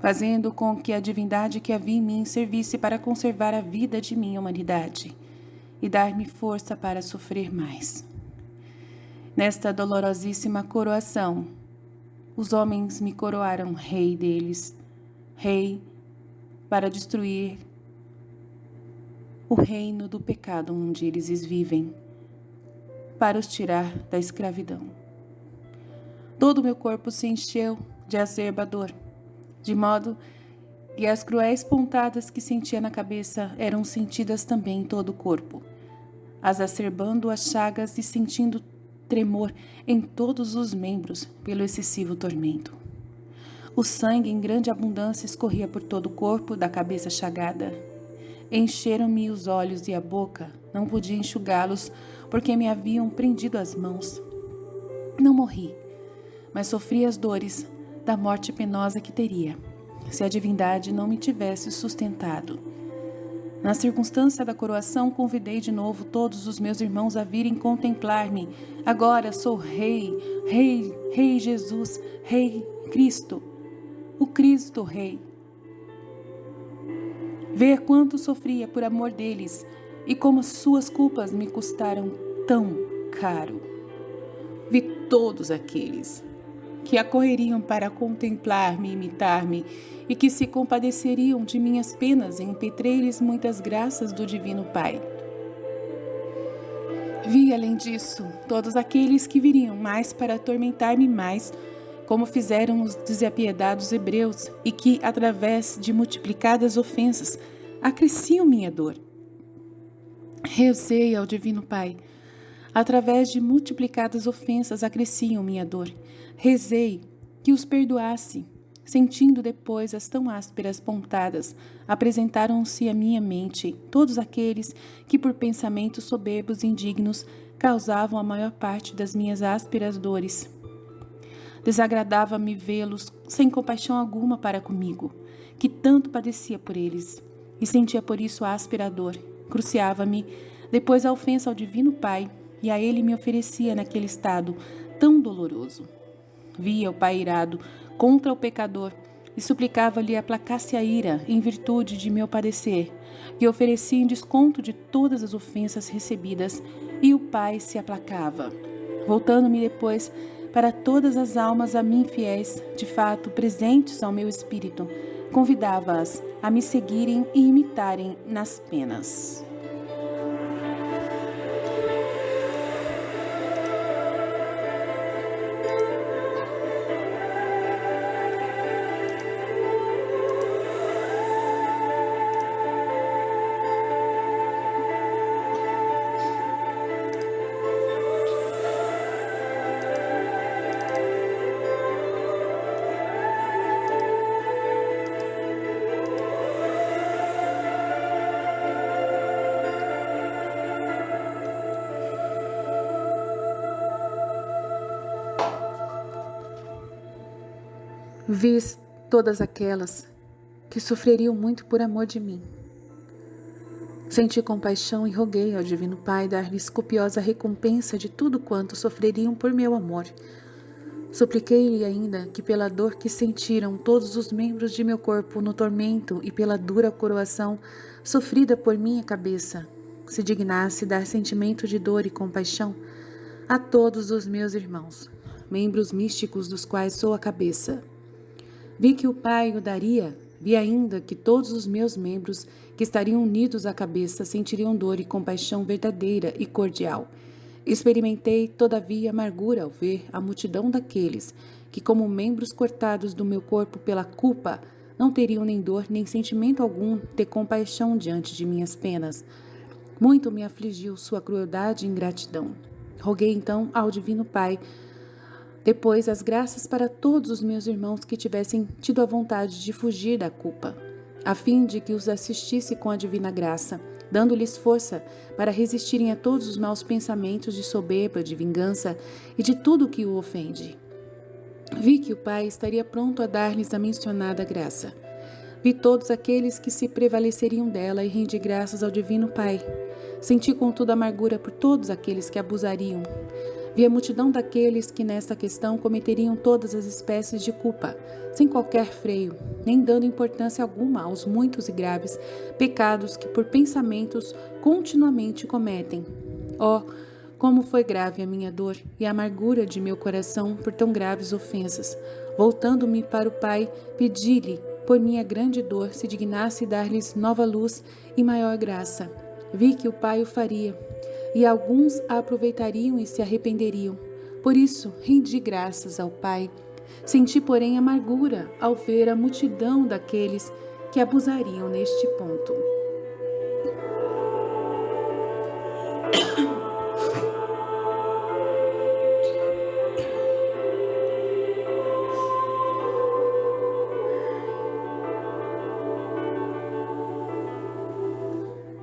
fazendo com que a divindade que havia em mim servisse para conservar a vida de minha humanidade e dar-me força para sofrer mais. Nesta dolorosíssima coroação, os homens me coroaram rei deles, rei para destruir o reino do pecado onde eles vivem, para os tirar da escravidão. Todo o meu corpo se encheu de acerba dor, de modo que as cruéis pontadas que sentia na cabeça eram sentidas também em todo o corpo, exacerbando as chagas e sentindo tremor em todos os membros pelo excessivo tormento. O sangue em grande abundância escorria por todo o corpo da cabeça chagada. Encheram-me os olhos e a boca, não podia enxugá-los porque me haviam prendido as mãos. Não morri, mas sofri as dores da morte penosa que teria, se a divindade não me tivesse sustentado. Na circunstância da coroação, convidei de novo todos os meus irmãos a virem contemplar-me. Agora sou rei, rei, rei Jesus, rei Cristo, o Cristo Rei. Ver quanto sofria por amor deles e como suas culpas me custaram tão caro. Vi todos aqueles que acorreriam para contemplar-me e imitar-me, e que se compadeceriam de minhas penas, e impetrei-lhes muitas graças do Divino Pai. Vi, além disso, todos aqueles que viriam mais para atormentar-me mais, como fizeram os desapiedados hebreus, e que, através de multiplicadas ofensas, acresciam minha dor. Rezei ao Divino Pai. Através de multiplicadas ofensas acresciam minha dor. Rezei que os perdoasse. Sentindo depois as tão ásperas pontadas, apresentaram-se à minha mente todos aqueles que, por pensamentos soberbos e indignos, causavam a maior parte das minhas ásperas dores. Desagradava-me vê-los sem compaixão alguma para comigo, que tanto padecia por eles, e sentia por isso áspera dor. Cruciava-me depois a ofensa ao Divino Pai, e a ele me oferecia naquele estado tão doloroso. Via o Pai irado contra o pecador e suplicava-lhe aplacasse a ira em virtude de meu padecer, e oferecia em desconto de todas as ofensas recebidas, e o Pai se aplacava. Voltando-me depois para todas as almas a mim fiéis, de fato presentes ao meu espírito, convidava-as a me seguirem e imitarem nas penas. Vis todas aquelas que sofreriam muito por amor de mim. Senti compaixão e roguei ao Divino Pai dar-lhes copiosa recompensa de tudo quanto sofreriam por meu amor. Supliquei-lhe ainda que, pela dor que sentiram todos os membros de meu corpo no tormento e pela dura coroação sofrida por minha cabeça, se dignasse dar sentimento de dor e compaixão a todos os meus irmãos, membros místicos dos quais sou a cabeça. Vi que o Pai o daria, vi ainda que todos os meus membros que estariam unidos à cabeça sentiriam dor e compaixão verdadeira e cordial. Experimentei, todavia, amargura ao ver a multidão daqueles que, como membros cortados do meu corpo pela culpa, não teriam nem dor nem sentimento algum ter compaixão diante de minhas penas. Muito me afligiu sua crueldade e ingratidão. Roguei então ao Divino Pai depois as graças para todos os meus irmãos que tivessem tido a vontade de fugir da culpa, a fim de que os assistisse com a divina graça, dando-lhes força para resistirem a todos os maus pensamentos de soberba, de vingança e de tudo o que o ofende. Vi que o Pai estaria pronto a dar-lhes a mencionada graça. Vi todos aqueles que se prevaleceriam dela e rendi graças ao Divino Pai. Senti contudo amargura por todos aqueles que abusariam. Vi a multidão daqueles que nesta questão cometeriam todas as espécies de culpa, sem qualquer freio, nem dando importância alguma aos muitos e graves pecados que por pensamentos continuamente cometem. Oh, como foi grave a minha dor e a amargura de meu coração por tão graves ofensas! Voltando-me para o Pai, pedi-lhe, por minha grande dor, se dignasse dar-lhes nova luz e maior graça. Vi que o Pai o faria, e alguns a aproveitariam e se arrependeriam. Por isso, rendi graças ao Pai. Senti, porém, amargura ao ver a multidão daqueles que abusariam neste ponto.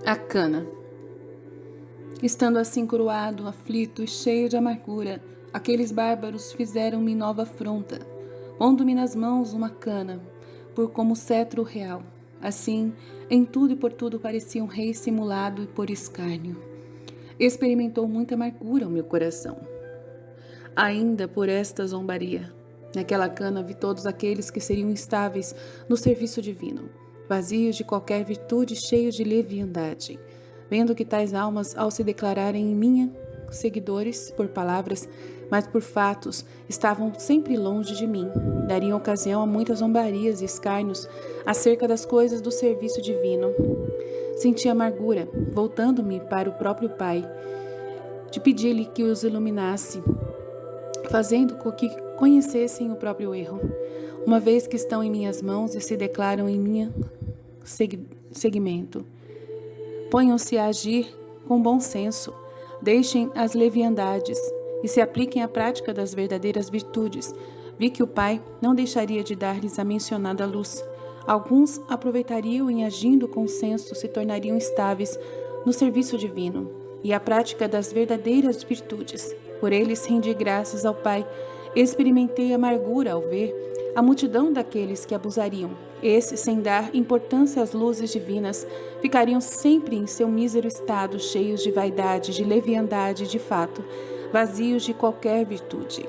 A cana. Estando assim coroado, aflito e cheio de amargura, aqueles bárbaros fizeram-me nova afronta, pondo-me nas mãos uma cana, por como cetro real. Assim, em tudo e por tudo parecia um rei simulado e por escárnio. Experimentou muita amargura o meu coração. Ainda por esta zombaria, naquela cana vi todos aqueles que seriam instáveis no serviço divino, vazios de qualquer virtude, cheios de leviandade. Vendo que tais almas, ao se declararem em minha seguidores por palavras, mas por fatos, estavam sempre longe de mim, dariam ocasião a muitas zombarias e escárnios acerca das coisas do serviço divino. Senti amargura, voltando-me para o próprio Pai, de pedir-lhe que os iluminasse fazendo com que conhecessem o próprio erro, uma vez que estão em minhas mãos e se declaram em minha seguimento. Ponham-se a agir com bom senso, deixem as leviandades e se apliquem à prática das verdadeiras virtudes. Vi que o Pai não deixaria de dar-lhes a mencionada luz. Alguns aproveitariam em agindo com senso, se tornariam estáveis no serviço divino e a prática das verdadeiras virtudes. Por eles rendi graças ao Pai. Experimentei amargura ao ver a multidão daqueles que abusariam. Esses, sem dar importância às luzes divinas, ficariam sempre em seu mísero estado, cheios de vaidade, de leviandade, de fato, vazios de qualquer virtude.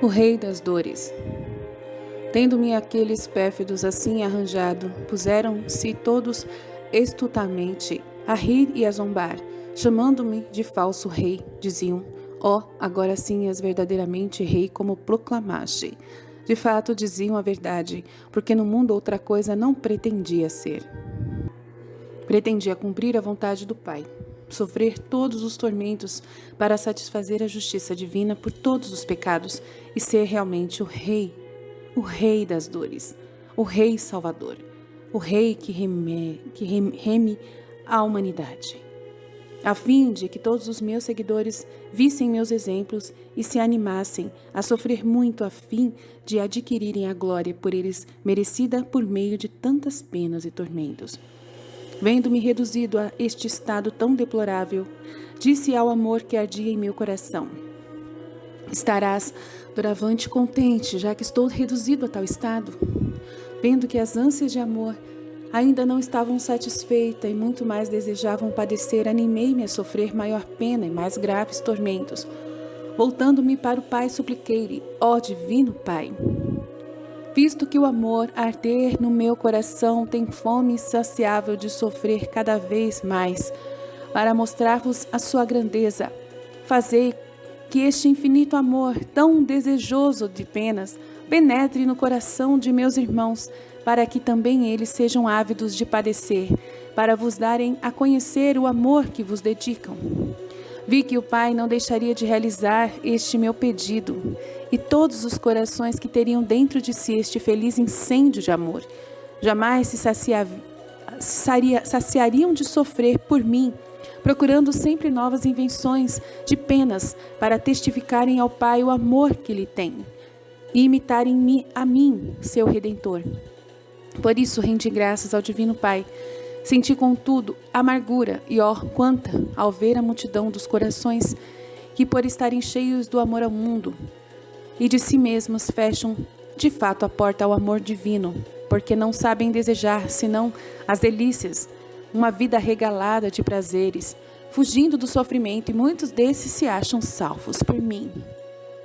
O Rei das Dores. Tendo-me aqueles pérfidos assim arranjado, puseram-se todos estultamente a rir e a zombar, chamando-me de falso rei. Diziam: ó, agora sim és verdadeiramente rei, como proclamaste. De fato diziam a verdade, porque no mundo outra coisa não pretendia ser. Pretendia cumprir a vontade do Pai, sofrer todos os tormentos para satisfazer a justiça divina por todos os pecados e ser realmente o Rei das dores, o Rei Salvador, o Rei que reme a humanidade, a fim de que todos os meus seguidores vissem meus exemplos e se animassem a sofrer muito a fim de adquirirem a glória por eles merecida por meio de tantas penas e tormentos. Vendo-me reduzido a este estado tão deplorável, disse ao amor que ardia em meu coração: estarás doravante contente, já que estou reduzido a tal estado. Vendo que as ânsias de amor ainda não estavam satisfeitas e muito mais desejavam padecer, animei-me a sofrer maior pena e mais graves tormentos. Voltando-me para o Pai, supliquei-lhe: ó divino Pai, visto que o amor arder no meu coração tem fome insaciável de sofrer cada vez mais, para mostrar-vos a sua grandeza, fazei que este infinito amor, tão desejoso de penas, penetre no coração de meus irmãos, para que também eles sejam ávidos de padecer, para vos darem a conhecer o amor que vos dedicam. Vi que o Pai não deixaria de realizar este meu pedido, e todos os corações que teriam dentro de si este feliz incêndio de amor, jamais se saciariam de sofrer por mim, procurando sempre novas invenções de penas para testificarem ao Pai o amor que lhe tem, e imitarem a mim, seu Redentor. Por isso rendi graças ao Divino Pai. Senti, contudo, amargura e, ó, quanta, ao ver a multidão dos corações que, por estarem cheios do amor ao mundo e de si mesmos, fecham de fato a porta ao amor divino, porque não sabem desejar senão as delícias, uma vida regalada de prazeres, fugindo do sofrimento, e muitos desses se acham salvos por mim.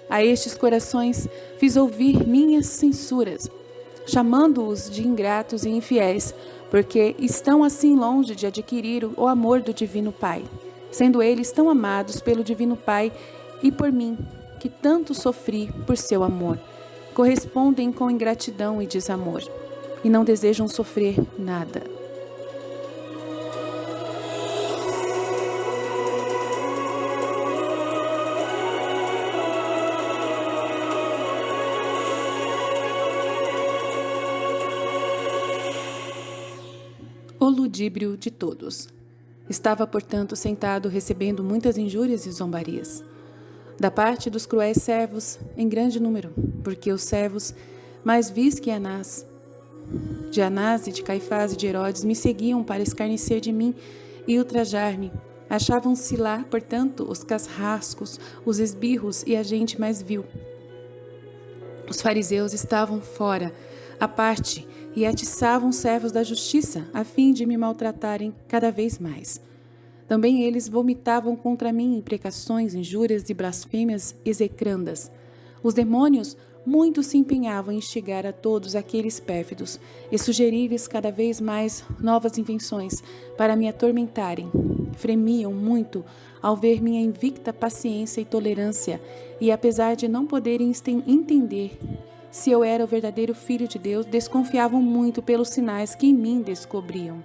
A estes corações fiz ouvir minhas censuras, chamando-os de ingratos e infiéis, porque estão assim longe de adquirir o amor do Divino Pai, sendo eles tão amados pelo Divino Pai e por mim, que tanto sofri por seu amor. Correspondem com ingratidão e desamor, e não desejam sofrer nada. O ludíbrio de todos. Estava, portanto, sentado recebendo muitas injúrias e zombarias da parte dos cruéis servos em grande número, porque os servos, mais vis que de Anás e de Caifás e de Herodes, me seguiam para escarnecer de mim e ultrajar-me. Achavam-se lá, portanto, os casrascos, os esbirros e a gente mais vil. Os fariseus estavam fora, à parte, e atiçavam os servos da justiça, a fim de me maltratarem cada vez mais. Também eles vomitavam contra mim imprecações, injúrias e blasfêmias execrandas. Os demônios muito se empenhavam em instigar a todos aqueles pérfidos e sugerir-lhes cada vez mais novas invenções para me atormentarem. Fremiam muito ao ver minha invicta paciência e tolerância, e apesar de não poderem entender se eu era o verdadeiro Filho de Deus, desconfiavam muito pelos sinais que em mim descobriam.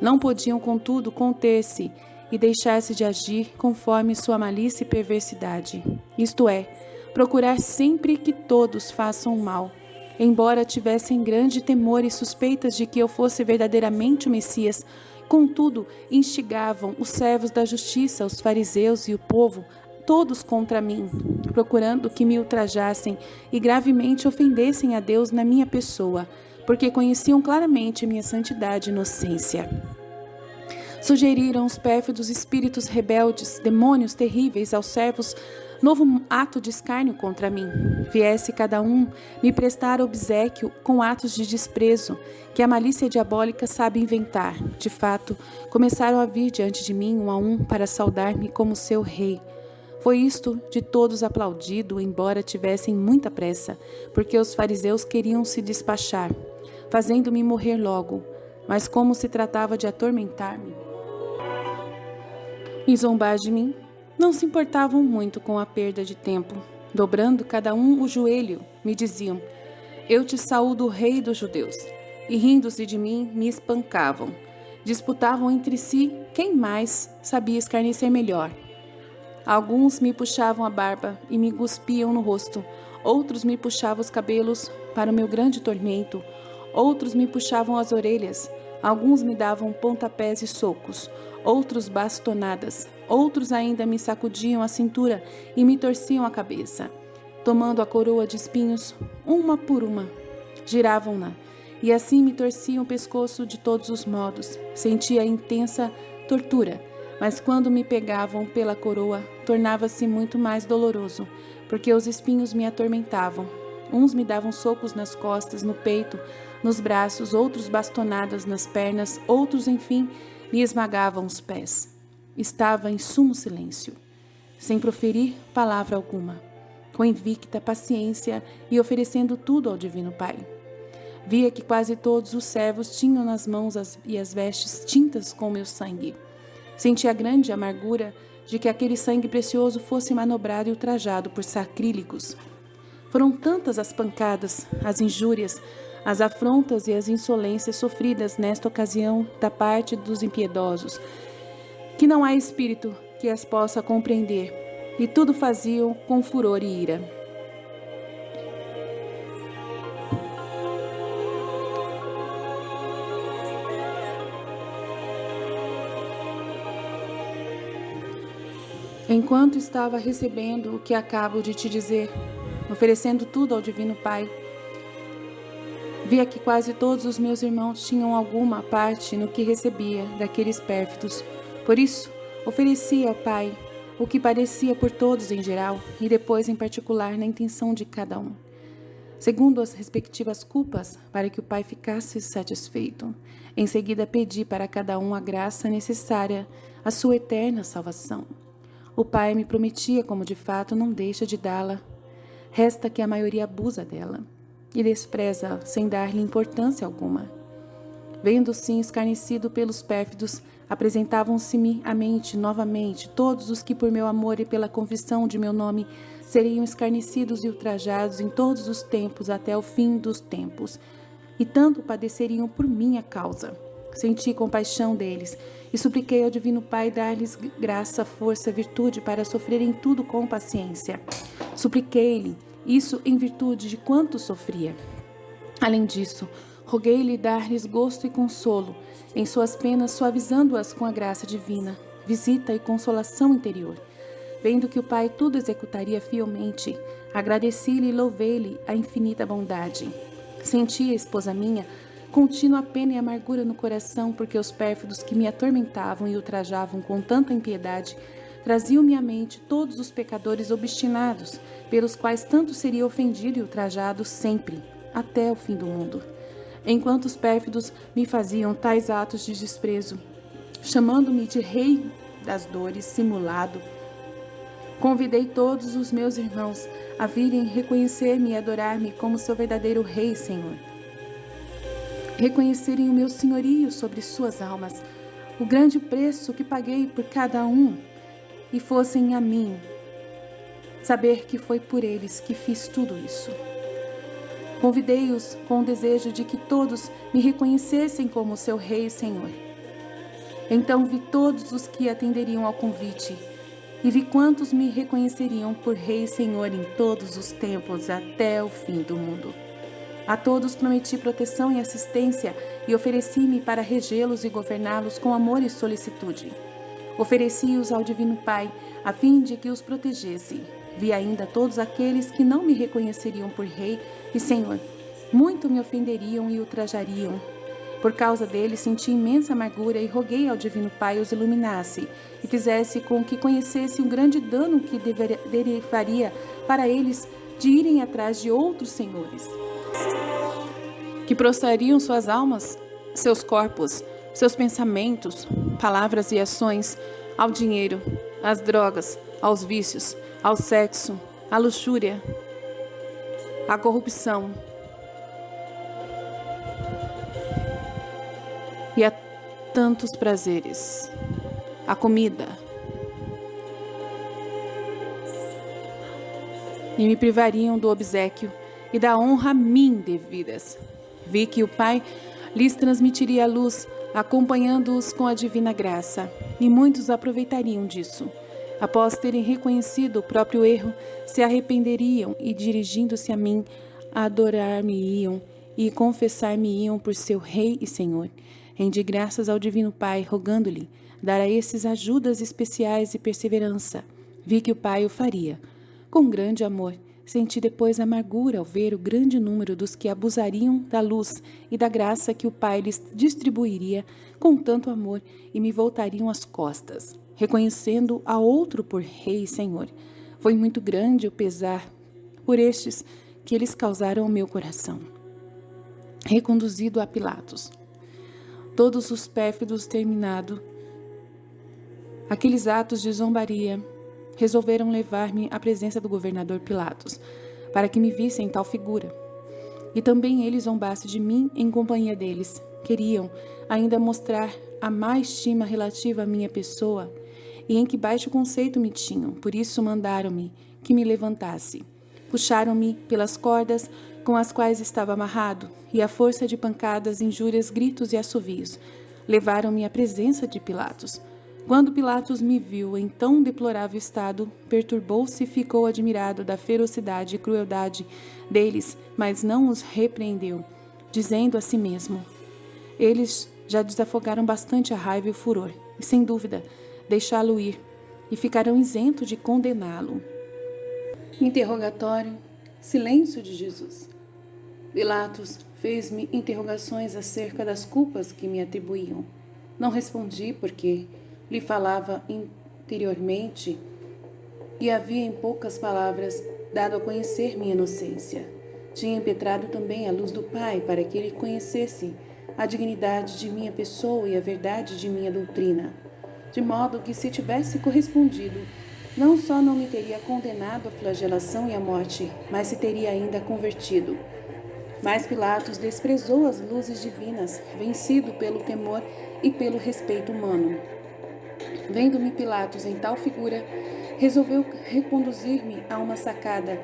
Não podiam, contudo, conter-se e deixar-se de agir conforme sua malícia e perversidade, isto é, procurar sempre que todos façam mal, embora tivessem grande temor e suspeitas de que eu fosse verdadeiramente o Messias. Contudo, instigavam os servos da justiça, os fariseus e o povo, todos contra mim, procurando que me ultrajassem e gravemente ofendessem a Deus na minha pessoa, porque conheciam claramente minha santidade e inocência. Sugeriram os pérfidos espíritos rebeldes, demônios terríveis aos servos, novo ato de escárnio contra mim. Viesse cada um me prestar obséquio com atos de desprezo, que a malícia diabólica sabe inventar. De fato, começaram a vir diante de mim um a um para saudar-me como seu rei. Foi isto de todos aplaudido, embora tivessem muita pressa, porque os fariseus queriam se despachar, fazendo-me morrer logo. Mas como se tratava de atormentar-me e zombar de mim, não se importavam muito com a perda de tempo. Dobrando cada um o joelho, me diziam: eu te saúdo, Rei dos judeus. E rindo-se de mim, me espancavam. Disputavam entre si quem mais sabia escarnecer melhor. Alguns me puxavam a barba e me cuspiam no rosto. Outros me puxavam os cabelos para o meu grande tormento. Outros me puxavam as orelhas. Alguns me davam pontapés e socos. Outros bastonadas. Outros ainda me sacudiam a cintura e me torciam a cabeça. Tomando a coroa de espinhos, uma por uma, giravam-na. E assim me torciam o pescoço de todos os modos. Sentia intensa tortura. Mas quando me pegavam pela coroa, tornava-se muito mais doloroso, porque os espinhos me atormentavam. Uns me davam socos nas costas, no peito, nos braços, outros bastonadas nas pernas, outros, enfim, me esmagavam os pés. Estava em sumo silêncio, sem proferir palavra alguma, com invicta paciência e oferecendo tudo ao Divino Pai. Via que quase todos os servos tinham nas mãos e as vestes tintas com meu sangue. Sentia grande amargura de que aquele sangue precioso fosse manobrado e ultrajado por sacrílegos. Foram tantas as pancadas, as injúrias, as afrontas e as insolências sofridas nesta ocasião da parte dos impiedosos, que não há espírito que as possa compreender, e tudo faziam com furor e ira. Enquanto estava recebendo o que acabo de te dizer, oferecendo tudo ao Divino Pai, via que quase todos os meus irmãos tinham alguma parte no que recebia daqueles pérfidos. Por isso, ofereci ao Pai o que parecia por todos em geral e depois em particular na intenção de cada um, segundo as respectivas culpas, para que o Pai ficasse satisfeito. Em seguida pedi para cada um a graça necessária à sua eterna salvação. O Pai me prometia, como de fato não deixa de dá-la. Resta que a maioria abusa dela e despreza sem dar-lhe importância alguma. Vendo-se escarnecido pelos pérfidos, apresentavam-se-me à mente novamente todos os que por meu amor e pela confissão de meu nome seriam escarnecidos e ultrajados em todos os tempos até o fim dos tempos, e tanto padeceriam por minha causa. Senti compaixão deles e supliquei ao Divino Pai dar-lhes graça, força, virtude para sofrerem tudo com paciência. Supliquei-lhe isso em virtude de quanto sofria. Além disso, roguei-lhe dar-lhes gosto e consolo em suas penas, suavizando-as com a graça divina, visita e consolação interior. Vendo que o Pai tudo executaria fielmente, agradeci-lhe e louvei-lhe a infinita bondade. Sentia, esposa minha, contínua pena e amargura no coração, porque os pérfidos que me atormentavam e ultrajavam com tanta impiedade traziam-me à mente todos os pecadores obstinados, pelos quais tanto seria ofendido e ultrajado sempre, até o fim do mundo. Enquanto os pérfidos me faziam tais atos de desprezo, chamando-me de rei das dores simulado. Convidei todos os meus irmãos a virem reconhecer-me e adorar-me como seu verdadeiro Rei, Senhor. Reconhecerem o meu senhorio sobre suas almas, o grande preço que paguei por cada um, e fossem a mim saber que foi por eles que fiz tudo isso. Convidei-os com o desejo de que todos me reconhecessem como seu Rei e Senhor. Então vi todos os que atenderiam ao convite, e vi quantos me reconheceriam por Rei e Senhor em todos os tempos até o fim do mundo. A todos prometi proteção e assistência e ofereci-me para regê-los e governá-los com amor e solicitude. Ofereci-os ao Divino Pai, a fim de que os protegesse. Vi ainda todos aqueles que não me reconheceriam por Rei e Senhor. Muito me ofenderiam e ultrajariam. Por causa deles senti imensa amargura e roguei ao Divino Pai os iluminasse e fizesse com que conhecesse o grande dano que derivaria para eles de irem atrás de outros senhores, que prostrariam suas almas, seus corpos, seus pensamentos, palavras e ações ao dinheiro, às drogas, aos vícios, ao sexo, à luxúria, à corrupção e a tantos prazeres, a comida, e me privariam do obséquio e da honra a mim devidas. Vi que o Pai lhes transmitiria a luz, acompanhando-os com a divina graça, e muitos aproveitariam disso. Após terem reconhecido o próprio erro, se arrependeriam e, dirigindo-se a mim, adorar-me-iam e confessar-me-iam por seu Rei e Senhor. Rendi graças ao Divino Pai, rogando-lhe dar a esses ajudas especiais e perseverança. Vi que o Pai o faria. Com grande amor, senti depois amargura ao ver o grande número dos que abusariam da luz e da graça que o Pai lhes distribuiria com tanto amor e me voltariam as costas, reconhecendo a outro por Rei e Senhor. Foi muito grande o pesar por estes que eles causaram ao meu coração. Reconduzido a Pilatos. Todos os pérfidos terminado aqueles atos de zombaria, resolveram levar-me à presença do governador Pilatos, para que me vissem tal figura. E também ele zombasse de mim em companhia deles. Queriam ainda mostrar a má estima relativa à minha pessoa e em que baixo conceito me tinham. Por isso mandaram-me que me levantasse. Puxaram-me pelas cordas com as quais estava amarrado, e à força de pancadas, injúrias, gritos e assovios, levaram-me à presença de Pilatos. Quando Pilatos me viu em tão deplorável estado, perturbou-se e ficou admirado da ferocidade e crueldade deles, mas não os repreendeu, dizendo a si mesmo: eles já desafogaram bastante a raiva e o furor, e sem dúvida deixá-lo ir, e ficarão isentos de condená-lo. Interrogatório. Silêncio de Jesus. Pilatos fez-me interrogações acerca das culpas que me atribuíam. Não respondi porque lhe falava interiormente e havia em poucas palavras dado a conhecer minha inocência. Tinha impetrado também a luz do Pai para que ele conhecesse a dignidade de minha pessoa e a verdade de minha doutrina, de modo que, se tivesse correspondido, não só não me teria condenado à flagelação e à morte, mas se teria ainda convertido. Mas Pilatos desprezou as luzes divinas, vencido pelo temor e pelo respeito humano. Vendo-me Pilatos em tal figura, resolveu reconduzir-me a uma sacada,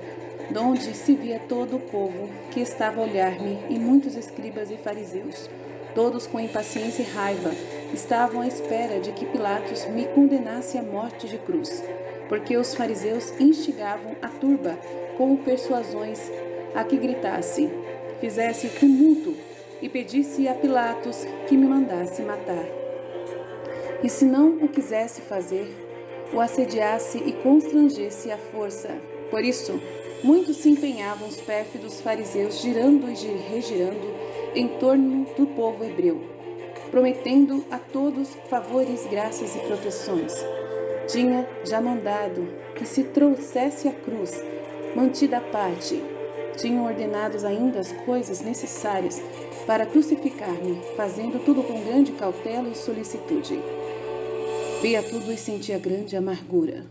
donde se via todo o povo que estava a olhar-me e muitos escribas e fariseus. Todos com impaciência e raiva estavam à espera de que Pilatos me condenasse à morte de cruz, porque os fariseus instigavam a turba com persuasões a que gritasse, fizesse tumulto e pedisse a Pilatos que me mandasse matar. E se não o quisesse fazer, o assediasse e constrangesse à força. Por isso, muitos se empenhavam os pérfidos fariseus, girando e regirando em torno do povo hebreu, prometendo a todos favores, graças e proteções. Tinha já mandado que se trouxesse a cruz, mantida à parte. Tinham ordenados ainda as coisas necessárias para crucificar-me, fazendo tudo com grande cautela e solicitude. Via tudo e sentia grande amargura.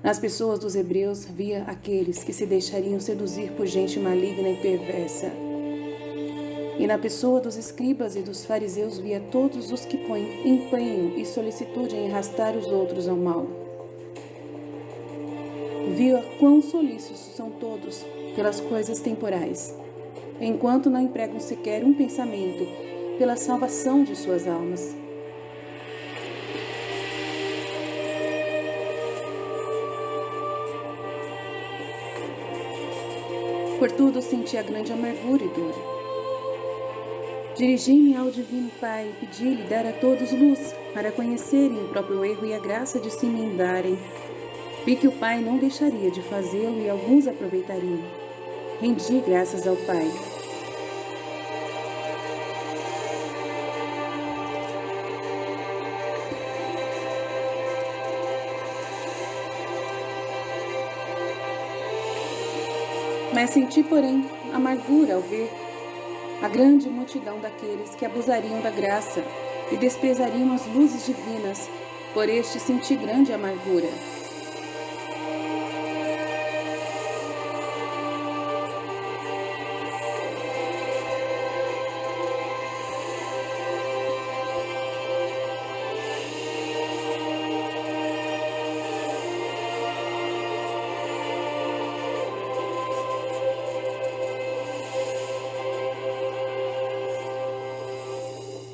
Nas pessoas dos hebreus, via aqueles que se deixariam seduzir por gente maligna e perversa. E na pessoa dos escribas e dos fariseus, via todos os que põem empenho e solicitude em arrastar os outros ao mal. Via quão solícitos são todos pelas coisas temporais, enquanto não empregam sequer um pensamento pela salvação de suas almas. Por tudo senti a grande amargura e dor. Dirigi-me ao Divino Pai e pedi-lhe dar a todos luz, para conhecerem o próprio erro e a graça de se emendarem. Vi que o Pai não deixaria de fazê-lo e alguns aproveitariam. Rendi graças ao Pai. Mas senti, porém, amargura ao ver a grande multidão daqueles que abusariam da graça e desprezariam as luzes divinas. Por este senti grande amargura.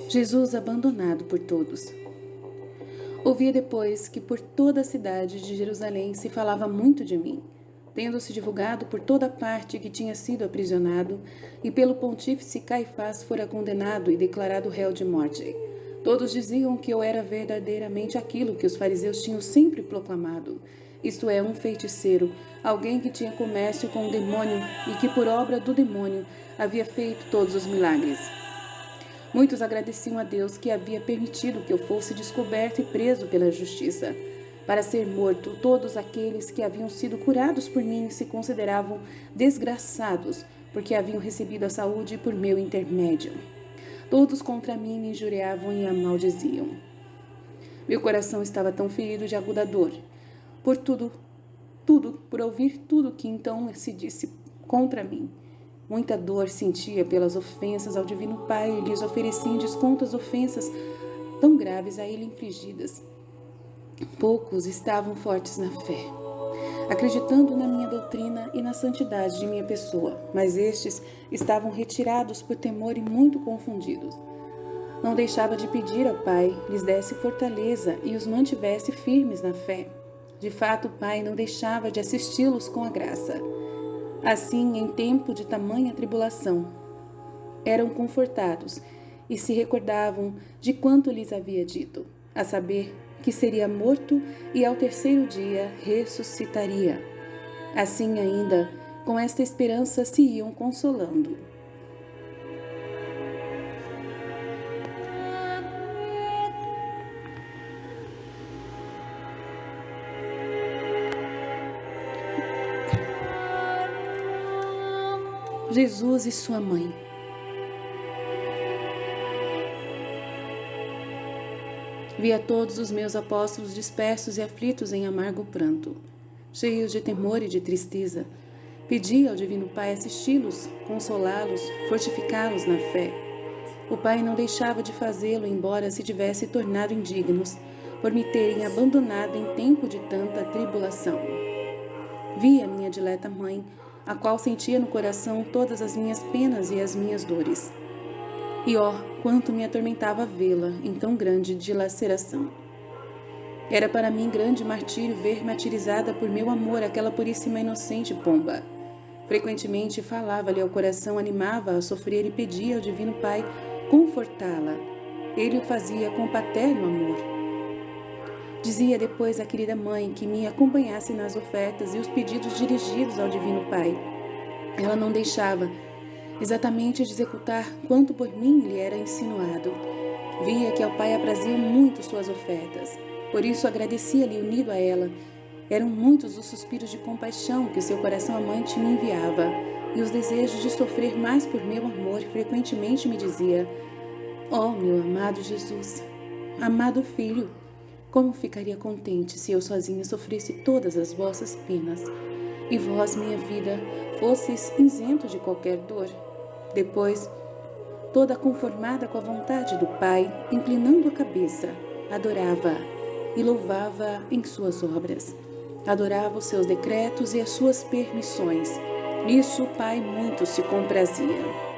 Jesus abandonado por todos. Ouvia depois que por toda a cidade de Jerusalém se falava muito de mim, tendo-se divulgado por toda parte que tinha sido aprisionado e pelo pontífice Caifás fora condenado e declarado réu de morte. Todos diziam que eu era verdadeiramente aquilo que os fariseus tinham sempre proclamado, isto é, um feiticeiro, alguém que tinha comércio com o demônio e que por obra do demônio havia feito todos os milagres. Muitos agradeciam a Deus que havia permitido que eu fosse descoberto e preso pela justiça. Para ser morto, todos aqueles que haviam sido curados por mim se consideravam desgraçados, porque haviam recebido a saúde por meu intermédio. Todos contra mim me injuriavam e a maldiziam. Meu coração estava tão ferido de aguda dor, por ouvir tudo que então se disse contra mim. Muita dor sentia pelas ofensas ao Divino Pai e lhes oferecia em desconto as ofensas tão graves a ele infligidas. Poucos estavam fortes na fé, acreditando na minha doutrina e na santidade de minha pessoa, mas estes estavam retirados por temor e muito confundidos. Não deixava de pedir ao Pai lhes desse fortaleza e os mantivesse firmes na fé. De fato, o Pai não deixava de assisti-los com a graça. Assim, em tempo de tamanha tribulação, eram confortados e se recordavam de quanto lhes havia dito, a saber, que seria morto e ao terceiro dia ressuscitaria. Assim ainda, com esta esperança se iam consolando. Jesus e sua mãe. Vi a todos os meus apóstolos dispersos e aflitos em amargo pranto, cheios de temor e de tristeza. Pedi ao Divino Pai assisti-los, consolá-los, fortificá-los na fé. O Pai não deixava de fazê-lo, embora se tivesse tornado indignos, por me terem abandonado em tempo de tanta tribulação. Vi a minha dileta mãe, a qual sentia no coração todas as minhas penas e as minhas dores. E quanto me atormentava vê-la em tão grande dilaceração. Era para mim grande martírio ver martirizada por meu amor aquela puríssima e inocente pomba. Frequentemente falava-lhe ao coração, animava-a a sofrer e pedia ao Divino Pai confortá-la. Ele o fazia com paterno amor. Dizia depois à querida mãe que me acompanhasse nas ofertas e os pedidos dirigidos ao Divino Pai. Ela não deixava exatamente de executar quanto por mim lhe era insinuado. Via que ao Pai apraziam muito suas ofertas. Por isso agradecia-lhe unido a ela. Eram muitos os suspiros de compaixão que seu coração amante me enviava, e os desejos de sofrer mais por meu amor frequentemente me dizia: meu amado Jesus, amado filho, como ficaria contente se eu sozinha sofresse todas as vossas penas, e vós, minha vida, fosseis isento de qualquer dor. Depois, toda conformada com a vontade do Pai, inclinando a cabeça, adorava e louvava em suas obras. Adorava os seus decretos e as suas permissões. Nisso o Pai muito se comprazia.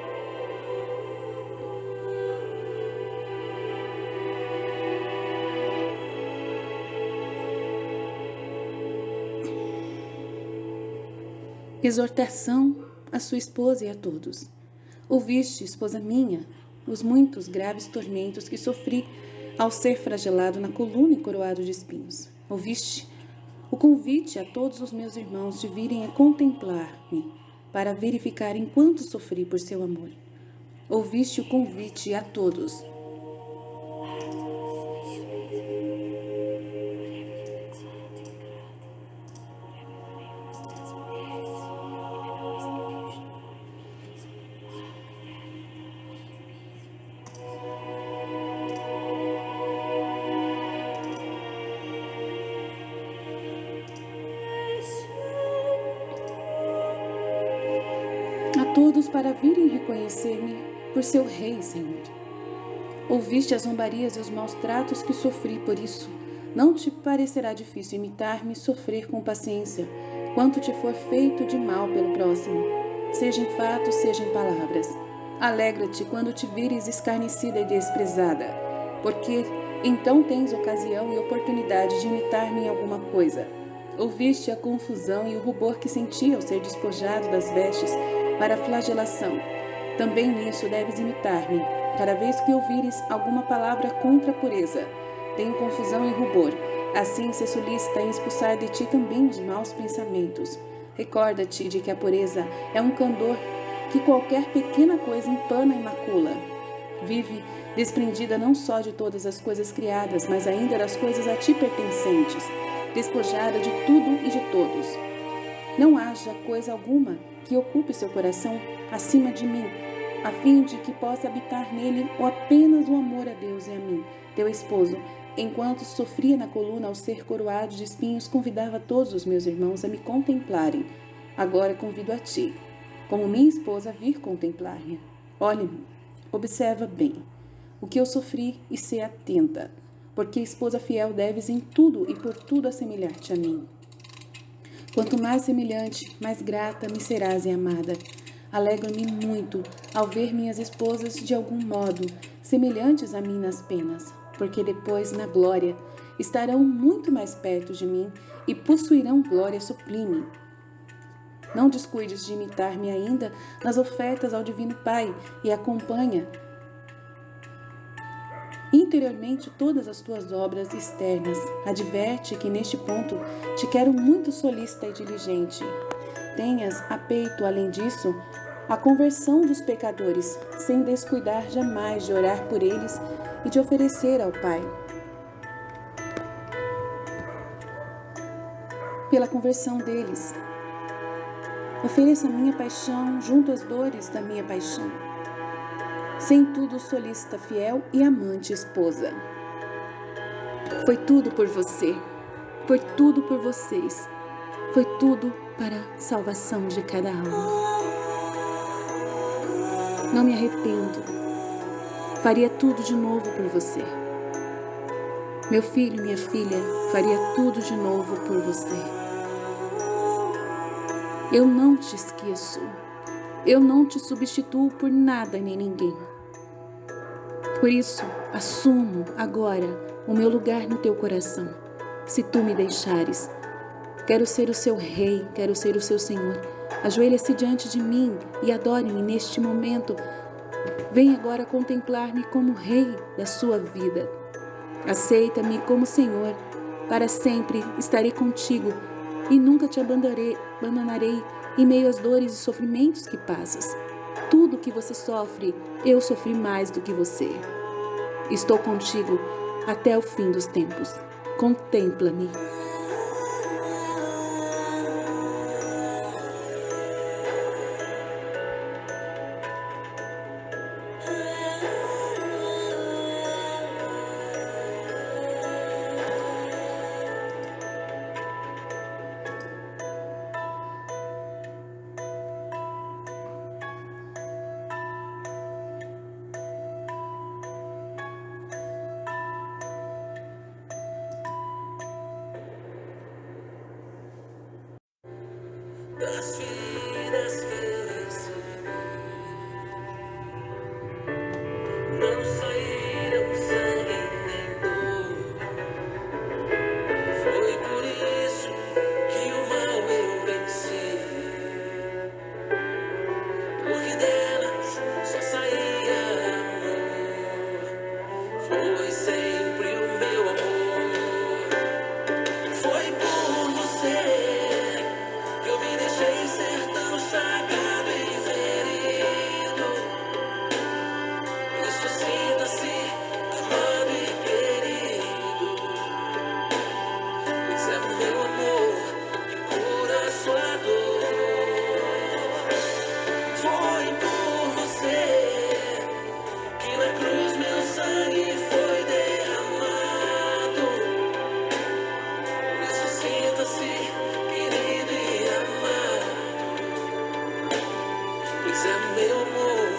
Exortação à sua esposa e a todos. Ouviste, esposa minha, os muitos graves tormentos que sofri ao ser flagelado na coluna e coroado de espinhos. Ouviste o convite a todos os meus irmãos de virem a contemplar-me para verificarem quanto sofri por seu amor. Ouviste o convite a todos. A todos para virem reconhecer-me por seu rei, Senhor. Ouviste as zombarias e os maus tratos que sofri, por isso não te parecerá difícil imitar-me e sofrer com paciência quanto te for feito de mal pelo próximo, seja em fatos, seja em palavras. Alegra-te quando te vires escarnecida e desprezada, porque então tens ocasião e oportunidade de imitar-me em alguma coisa. Ouviste a confusão e o rubor que senti ao ser despojado das vestes para a flagelação. Também nisso deves imitar-me. Cada vez que ouvires alguma palavra contra a pureza, tem confusão e rubor. Assim se solicita em expulsar de ti também os maus pensamentos. Recorda-te de que a pureza é um candor que qualquer pequena coisa empana e macula. Vive desprendida não só de todas as coisas criadas, mas ainda das coisas a ti pertencentes, despojada de tudo e de todos. Não haja coisa alguma que ocupe seu coração acima de mim, a fim de que possa habitar nele apenas o amor a Deus e a mim, teu esposo. Enquanto sofria na coluna ao ser coroado de espinhos, convidava todos os meus irmãos a me contemplarem. Agora convido a ti, como minha esposa, a vir contemplar-me. Olhe-me, observa bem o que eu sofri e sê atenta, porque esposa fiel deves em tudo e por tudo assemelhar-te a mim. Quanto mais semelhante, mais grata me serás e amada. Alegro-me muito ao ver minhas esposas de algum modo semelhantes a mim nas penas, porque depois, na glória, estarão muito mais perto de mim e possuirão glória sublime. Não descuides de imitar-me ainda nas ofertas ao Divino Pai e acompanha interiormente todas as tuas obras externas. Adverte que neste ponto te quero muito solícita e diligente. Tenhas a peito, além disso, a conversão dos pecadores, sem descuidar jamais de orar por eles e de oferecer ao Pai pela conversão deles. Ofereça a minha paixão junto às dores da minha paixão. Sem tudo, solícita, fiel e amante esposa. Foi tudo por você, foi tudo por vocês, foi tudo para a salvação de cada alma. Não me arrependo, faria tudo de novo por você. Meu filho, minha filha, faria tudo de novo por você. Eu não te esqueço, eu não te substituo por nada nem ninguém. Por isso, assumo agora o meu lugar no teu coração. Se tu me deixares, quero ser o seu rei, quero ser o seu Senhor. Ajoelha-se diante de mim e adore-me neste momento. Vem agora contemplar-me como rei da sua vida. Aceita-me como Senhor. Para sempre estarei contigo e nunca te abandonarei em meio às dores e sofrimentos que passas. Tudo que você sofre, eu sofri mais do que você. Estou contigo até o fim dos tempos. Contempla-me. das feridas que recebi. Não saíram sangue nem dor. Foi por isso que o mal eu venci. Porque delas só saía amor. Foi sempre o meu amor. Foi por você que eu me deixei ser tão chagado e ferido. Por isso sinta-se amado e querido. Pois é o meu amor que cura sua dor. Foi por você que na cruz meu sangue foi derramado. Por isso sinta-se querido e amado. Pois é meu amor